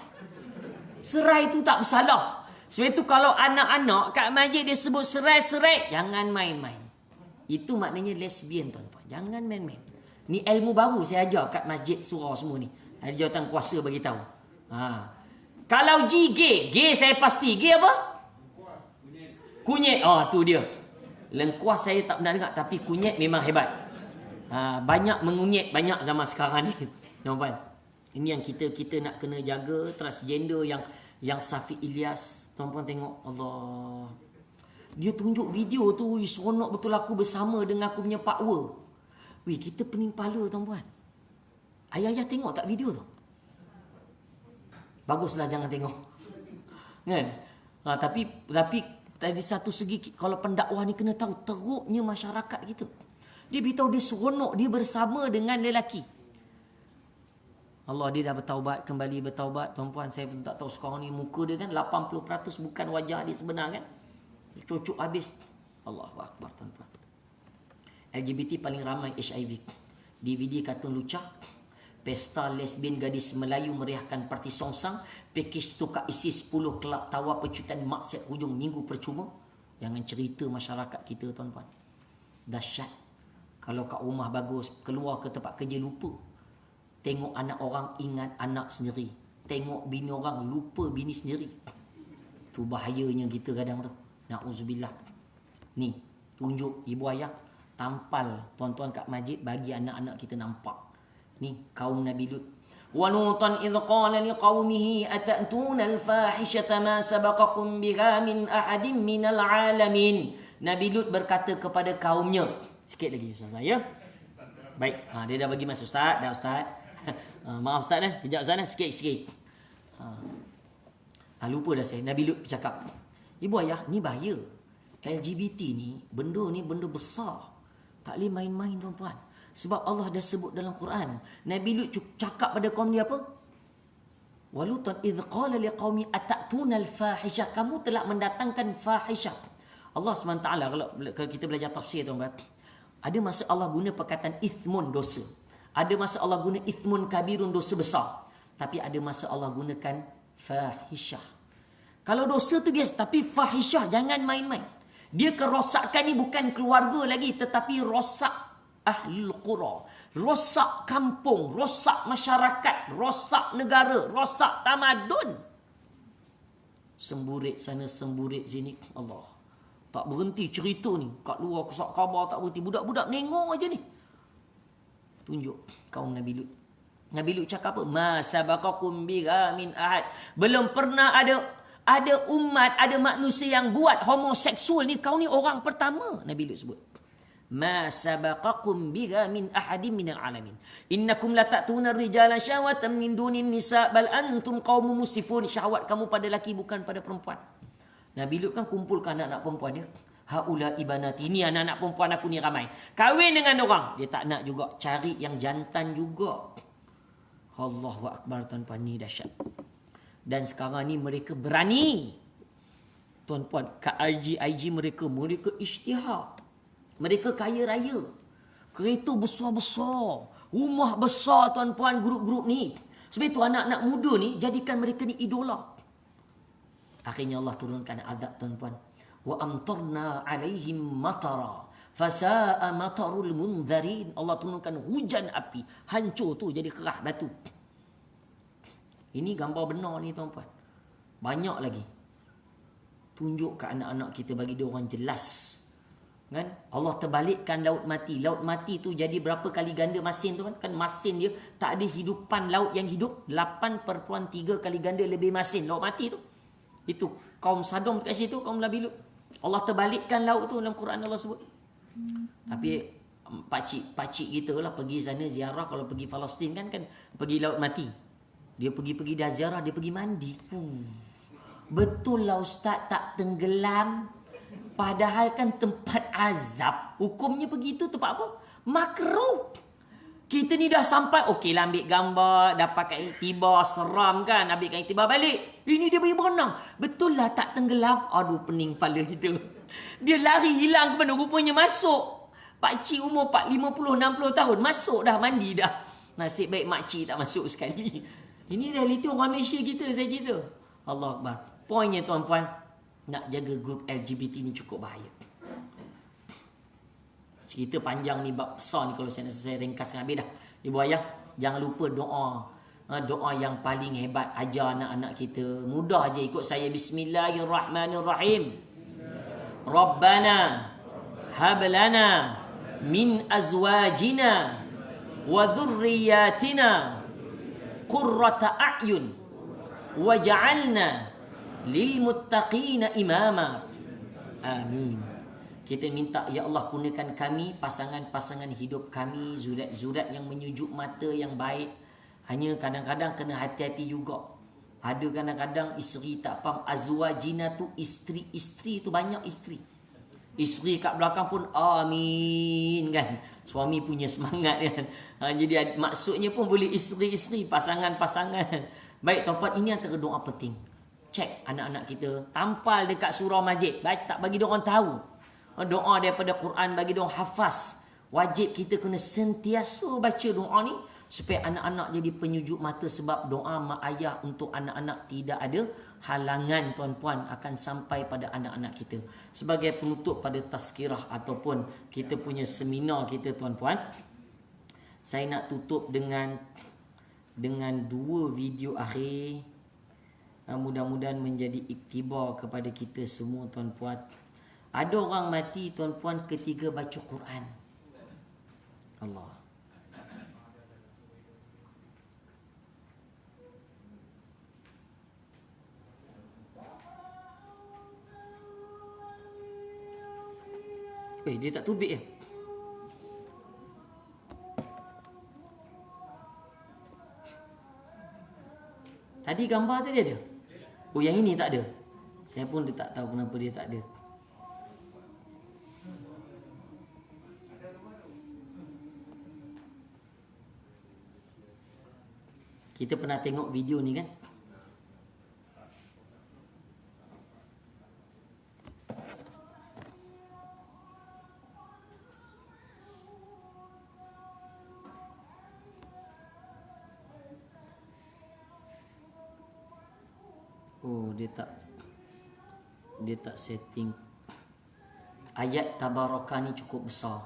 Serai tu tak bersalah. Sebab itu kalau anak-anak kat masjid dia sebut serai-serai, jangan main-main. Itu maknanya lesbian tuan-tuan. Jangan main-main. Ni ilmu baru saya ajar kat masjid surau semua ni. Ada jawatan kuasa bagi tahu. Kalau G gay saya pasti. Gay apa? Kunyit. Tu dia. Lengkuas saya tak pernah dengar, tapi kunyit memang hebat. Banyak mengunyit, banyak zaman sekarang ni. Tuan-tuan. Ini yang kita nak kena jaga. Transgender yang Safi Ilyas. Tuan-tuan tengok. Allah. Dia tunjuk video tu. Seronok betul aku bersama dengan aku punya pakwa. Kita pening kepala tuan-tuan. Ayah-ayah tengok tak video tu? Baguslah jangan tengok. Kan? Tapi dari satu segi, kalau pendakwah ni kena tahu teruknya masyarakat kita. Dia beritahu dia seronok, dia bersama dengan lelaki. Allah, dia dah kembali bertaubat. Tuan-puan, saya pun tak tahu sekarang ni muka dia kan 80% bukan wajah dia sebenar kan. Cucuk habis. Allahu Akbar tuan-puan. LGBT paling ramai HIV. DVD kartun lucah. Pesta lesbian gadis Melayu meriahkan parti songsang. Pakej tukar isi 10 kelab tawar pecutan maksud hujung minggu percuma. Jangan cerita masyarakat kita tuan-puan. Dahsyat. Kalau kat rumah bagus, keluar ke tempat kerja lupa. Tengok anak orang, ingat anak sendiri. Tengok bini orang, lupa bini sendiri. Tu bahayanya kita kadang tu. Na'udzubillah. Ni, tunjuk ibu ayah. Tampal tuan-tuan kat masjid, bagi anak-anak kita nampak. Ni, kaum Nabi Lut. Wa Lutan idh qala liqaumihi atatuna al-fahishata ma sabaqakum biha min ahadin minal alamin. Nabi Lut berkata kepada kaumnya. Sikit lagi Ustaz saya. Baik, dia dah bagi masa Ustaz. Dah Ustaz. Maaf Ustaz dah. Kejap Ustaz dah. Sikit. Lupa dah saya. Nabi Lut bercakap. Ibu ayah, ni bahaya. LGBT ni benda besar. Tak boleh main-main tuan-puan. Sebab Allah dah sebut dalam Quran. Nabi Lut cakap pada kaum dia apa? Walutan idh qala liqaumi atatuna al-fahisha, kamu telah mendatangkan fahisha. Allah SWT kalau kita belajar tafsir tuan-tuan, ada masa Allah guna perkataan ithmun, dosa. Ada masa Allah guna ithmun kabirun, dosa besar. Tapi ada masa Allah gunakan fahisyah. Kalau dosa tu biasa, tapi fahisyah jangan main-main. Dia kerosakan ni bukan keluarga lagi, tetapi rosak ahlul qura, rosak kampung, rosak masyarakat, rosak negara, rosak tamadun. Semburit sana, semburit sini. Allah, tak berhenti cerita ni. Kat luar kesak khabar tak berhenti. Budak-budak menengok aja ni. Tunjuk kaum Nabi Lut. Nabi Lut cakap apa? Ma sabaqakum biha min ahad. Belum pernah ada umat, ada manusia yang buat homoseksual ni. Kau ni orang pertama, Nabi Lut sebut. Ma sabaqakum biha min ahadin minal alamin. Innakum la ta'tuna ar-rijala syahwatan min dunin nisa bal antum qaumun musrifun. Syahwat kamu pada laki bukan pada perempuan. Nabi Lut kan kumpulkan anak-anak perempuan dia. Haula ibanati, ini anak-anak perempuan aku ni ramai. Kahwin dengan orang, dia tak nak juga, cari yang jantan juga. Allahu akbar tuan-puan, ni dahsyat. Dan sekarang ni mereka berani. Tuan-puan, kat IG mereka isytihar. Mereka kaya raya. Kereta besar-besar. Rumah besar tuan-puan, grup-grup ni. Sebab itu anak-anak muda ni, jadikan mereka ni idola. Akhirnya Allah turunkan azab tuan-puan. Wa amtarna alaihim matara fasa'a matarul munzarin. Allah turunkan hujan api, hancur tu jadi kerah batu. Ini gambar benar ni tuan-puan. Banyak lagi. Tunjuk ke anak-anak kita, bagi dia orang jelas. Kan? Allah terbalikkan laut mati. Laut mati tu jadi berapa kali ganda masin tu kan? Kan masin dia tak ada hidupan laut yang hidup. 8.3 kali ganda lebih masin laut mati tu. Itu kaum Sodom kat situ, kaum Nabi Lut. Allah terbalikkan laut tu dalam Quran Allah sebut. Tapi pakcik kita lah pergi sana ziarah. Kalau pergi Palestin kan pergi laut mati. Dia pergi dah ziarah, dia pergi mandi. Betul lah ustaz, tak tenggelam. Padahal kan tempat azab. Hukumnya pergi tu tempat apa? Makruh. Kita ni dah sampai, okey lah ambil gambar, dapatkan iktibar, seram kan, ambilkan iktibar balik. Ini dia pergi berenang. Betul lah tak tenggelam. Aduh, pening kepala kita. Dia lari hilang ke mana, rupanya masuk. Pakcik umur 50-60 tahun, masuk dah, mandi dah. Nasib baik makcik tak masuk sekali. Ini realiti orang Malaysia kita, saya cerita. Allah Akbar. Poinnya tuan-puan, nak jaga grup LGBT ni cukup bahaya. Cerita panjang ni, bab besar ni, kalau saya ringkaskan habis dah. Ibu ayah, jangan lupa doa. Doa yang paling hebat, ajar anak-anak kita. Mudah aja ikut saya. Bismillahirrahmanirrahim. Rabbana hablana min azwajina wa dhurriyyatina qurrata a'yun waj'alna lil muttaqina imama. Amin. Kita minta, ya Allah, kurniakan kami pasangan-pasangan hidup kami, zurat-zurat yang menyujuk mata yang baik. Hanya kadang-kadang kena hati-hati juga. Ada kadang-kadang isteri tak faham. Azwajina tu isteri tu banyak isteri. Isteri kat belakang pun amin kan. Suami punya semangat kan. Jadi maksudnya pun boleh isteri-isteri, pasangan-pasangan. Baik tuan-puan, ini antara doa penting. Cek anak-anak kita, tampal dekat surau masjid. Baik, tak bagi dia orang tahu. Doa daripada Quran bagi dia orang hafaz. Wajib kita kena sentiasa baca doa ni supaya anak-anak jadi penyujuk mata, sebab doa mak ayah untuk anak-anak tidak ada halangan tuan-puan akan sampai pada anak-anak kita. Sebagai penutup pada tazkirah ataupun kita punya seminar kita tuan-puan, saya nak tutup dengan 2 video akhir. Mudah-mudahan menjadi iktibar kepada kita semua tuan-puan. Ada orang mati tuan-puan ketika baca Quran. Allah. Dia tak tubik ya? Tadi gambar tadi ada? Oh, yang ini tak ada. Saya pun dia tak tahu kenapa dia tak ada. Kita pernah tengok video ni kan? dia tak setting. Ayat tabaraka ni cukup besar.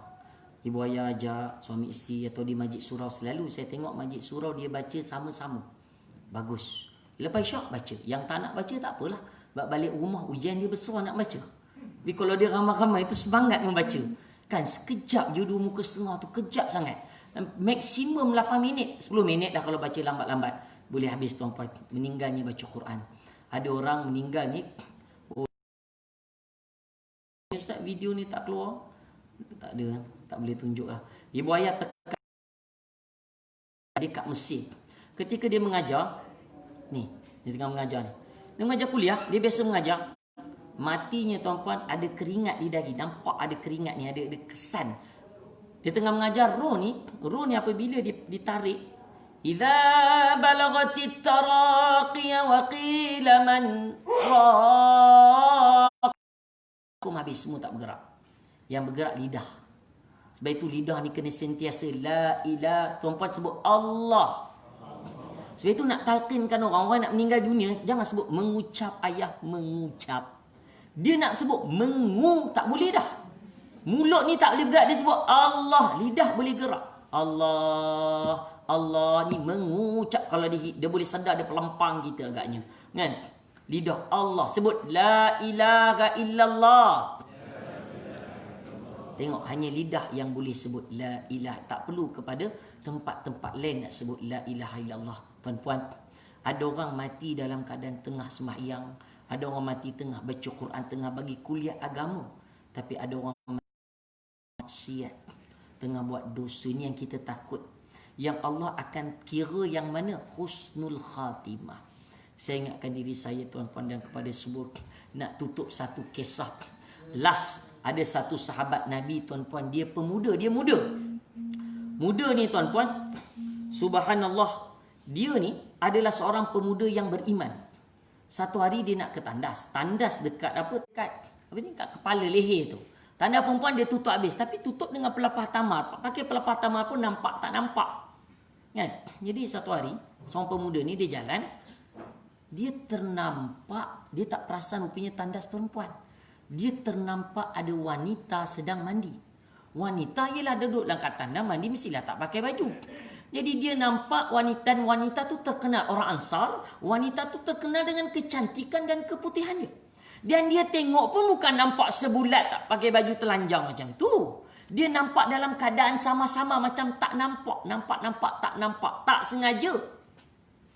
Ibu ayah ajak suami isteri atau di majlis surau, selalu saya tengok majlis surau dia baca sama-sama. Bagus. Lepas syak baca. Yang tak nak baca tak apalah. Balik rumah ujian dia besar nak baca. Tapi kalau dia ramai-ramai itu semangat membaca. Kan sekejap je 2 muka setengah tu, kejap sangat. Maksimum 8 minit, 10 minit dah kalau baca lambat-lambat. Boleh habis tuan-puan, meninggalnya baca Quran. Ada orang meninggal ni, Ustaz video ni tak keluar. Tak ada, tak boleh tunjuk lah. Ibu ayah tekan dia kat Mesir. Ketika dia mengajar, ni, dia tengah mengajar ni. Dia mengajar kuliah, dia biasa mengajar. Matinya tuan-puan ada keringat di dahi. Nampak ada keringat ni, ada kesan. Dia tengah mengajar roh ni apabila ditarik, idza balagatit taraqiya wa qila man raq, habis semua tak bergerak. Yang bergerak lidah. Sebab itu lidah ni kena sentiasa la ilaha, tuan-puan sebut Allah. Sebab itu nak talqinkan orang nak meninggal dunia, jangan sebut mengucap ayah mengucap. Dia nak sebut mengu, tak boleh dah. Mulut ni tak boleh bergerak, dia sebut Allah, lidah boleh gerak. Allah, Allah ni mengucap. Kalau dia boleh sedar, dia pelempang kita agaknya. Kan? Lidah Allah sebut la ilaha illallah. Tengok, hanya lidah yang boleh sebut la ilaha. Tak perlu kepada tempat-tempat lain nak sebut la ilaha illallah. Tuan-puan, ada orang mati dalam keadaan tengah sembahyang, ada orang mati tengah baca Quran, tengah bagi kuliah agama. Tapi ada orang maksiat, tengah buat dosa. Ni yang kita takut. Yang Allah akan kira yang mana? Husnul khatimah. Saya ingatkan diri saya tuan-puan dan kepada semua, nak tutup satu kisah. Last, ada satu sahabat Nabi tuan-puan, dia pemuda, dia muda. Muda ni tuan-puan, subhanallah, dia ni adalah seorang pemuda yang beriman. Satu hari dia nak ke tandas. Tandas dekat apa? Dekat kepala leher tu. Tanda perempuan dia tutup habis. Tapi tutup dengan pelepah tamar. Pakai pelepah tamar pun nampak tak nampak. Kan? Jadi satu hari, seorang pemuda ni dia jalan. Dia ternampak, dia tak perasan rupanya tandas perempuan. Dia ternampak ada wanita sedang mandi. Wanita ialah duduk dalam kat tandas mandi, mestilah tak pakai baju. Jadi dia nampak wanita tu terkenal, orang Ansar. Wanita tu terkenal dengan kecantikan dan keputihan dia. Dan dia tengok pun bukan nampak sebulat tak pakai baju telanjang macam tu. Dia nampak dalam keadaan sama-sama macam tak nampak. Nampak, tak nampak. Tak sengaja.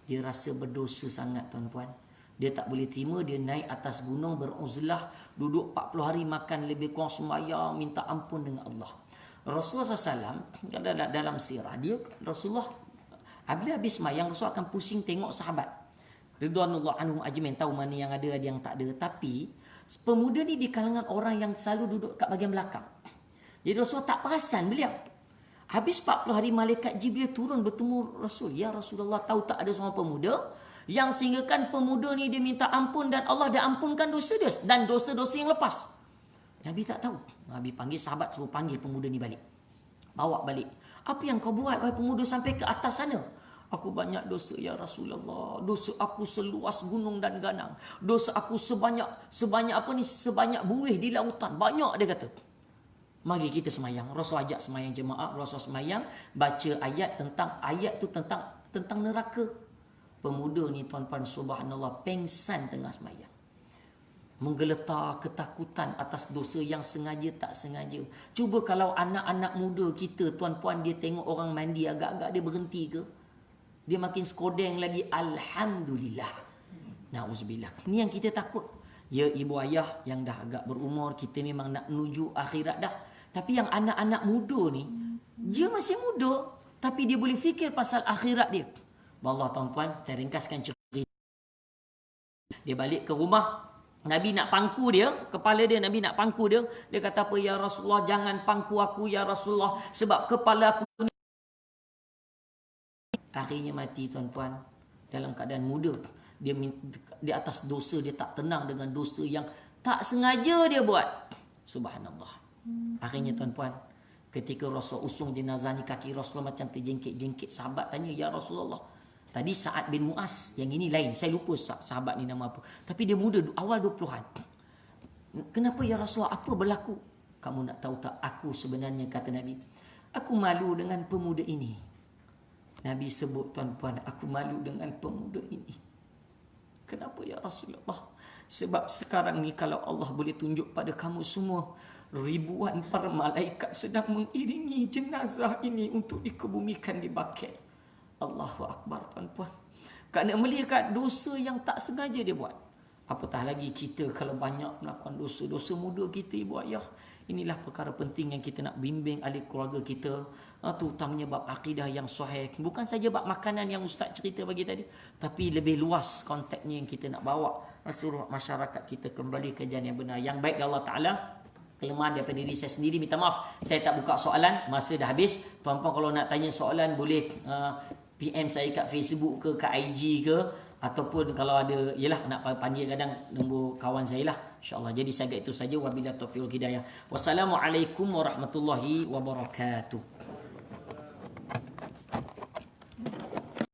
Dia rasa berdosa sangat tuan-puan. Dia tak boleh terima, dia naik atas gunung beruzlah. Duduk 40 hari makan lebih kurang sembahyang, minta ampun dengan Allah. Rasulullah SAW, dalam sirah dia, Rasulullah, habis sembahyang, Rasulullah akan pusing tengok sahabat. Ridwanullah anhum ajmain, tahu mana yang ada yang tak ada. Tapi pemuda ni di kalangan orang yang selalu duduk kat bahagian belakang. Jadi Rasulullah tak perasan beliau. Habis 40 hari malaikat Jibril turun bertemu Rasul. Ya Rasulullah, tahu tak ada seorang pemuda yang sehinggakan pemuda ni dia minta ampun dan Allah dah ampunkan dosa dia dan dosa-dosa yang lepas. Nabi tak tahu. Nabi panggil sahabat, suruh panggil pemuda ni balik. Bawa balik. Apa yang kau buat wahai pemuda sampai ke atas sana? Aku banyak dosa ya Rasulullah. Dosa aku seluas gunung dan ganang. Dosa aku sebanyak buih di lautan. Banyak, dia kata. Mari kita semayang. Rasul ajak semayang jemaah. Rasul semayang baca ayat tentang neraka. Pemuda ni tuan-tuan subhanallah pengsan tengah semayang. Menggeletar ketakutan atas dosa yang sengaja tak sengaja. Cuba kalau anak-anak muda kita tuan-puan, dia tengok orang mandi agak-agak dia berhenti ke? Dia makin skodeng lagi. Alhamdulillah. Na'udzubillah. Ni yang kita takut. Ya ibu ayah yang dah agak berumur, kita memang nak menuju akhirat dah. Tapi yang anak-anak muda ni, dia masih muda, tapi dia boleh fikir pasal akhirat dia. Allah tuan-puan, saya ringkaskan cerita. Dia balik ke rumah, Nabi nak pangku dia, kepala dia, Nabi nak pangku dia. Dia kata apa? Ya Rasulullah, jangan pangku aku ya Rasulullah, sebab kepala aku ni. Akhirnya mati tuan-puan dalam keadaan muda. Dia di atas dosa, dia tak tenang dengan dosa yang tak sengaja dia buat. Subhanallah. Akhirnya tuan-puan, ketika Rasul usung jenazah ni, kaki Rasulullah macam terjengkit-jengkit. Sahabat tanya, ya Rasulullah, Tadi Sa'ad bin Mu'az, yang ini lain. Saya lupa sahabat ni nama apa. Tapi dia muda, awal 20-an. Kenapa ya Rasulullah, apa berlaku? Kamu nak tahu tak, aku sebenarnya, kata Nabi, aku malu dengan pemuda ini. Nabi sebut, tuan-tuan, aku malu dengan pemuda ini. Kenapa ya Rasulullah? Sebab sekarang ni kalau Allah boleh tunjuk pada kamu semua, ribuan para malaikat sedang mengiringi jenazah ini untuk dikebumikan di baki. Allahu Akbar, tuan-tuan. Kerana melihat dosa yang tak sengaja dia buat. Apatah lagi kita kalau banyak melakukan dosa-dosa muda kita, ibu ayah. Inilah perkara penting yang kita nak bimbing ahli keluarga kita, terutamanya bab akidah yang sahih. Bukan saja bab makanan yang ustaz cerita bagi tadi, tapi lebih luas konteksnya yang kita nak bawa seluruh masyarakat kita kembali ke jalan yang benar, yang baik dari Allah Ta'ala. Kelemahan daripada diri saya sendiri, minta maaf saya tak buka soalan, masa dah habis. Tuan-puan kalau nak tanya soalan boleh PM saya kat Facebook ke, kat IG ke, ataupun kalau ada, yelah nak panggil kadang nombor kawan saya lah, insyaAllah. Jadi saya itu saja. Wabillahi taufiq wal hidayah. Wassalamualaikum warahmatullahi wabarakatuh.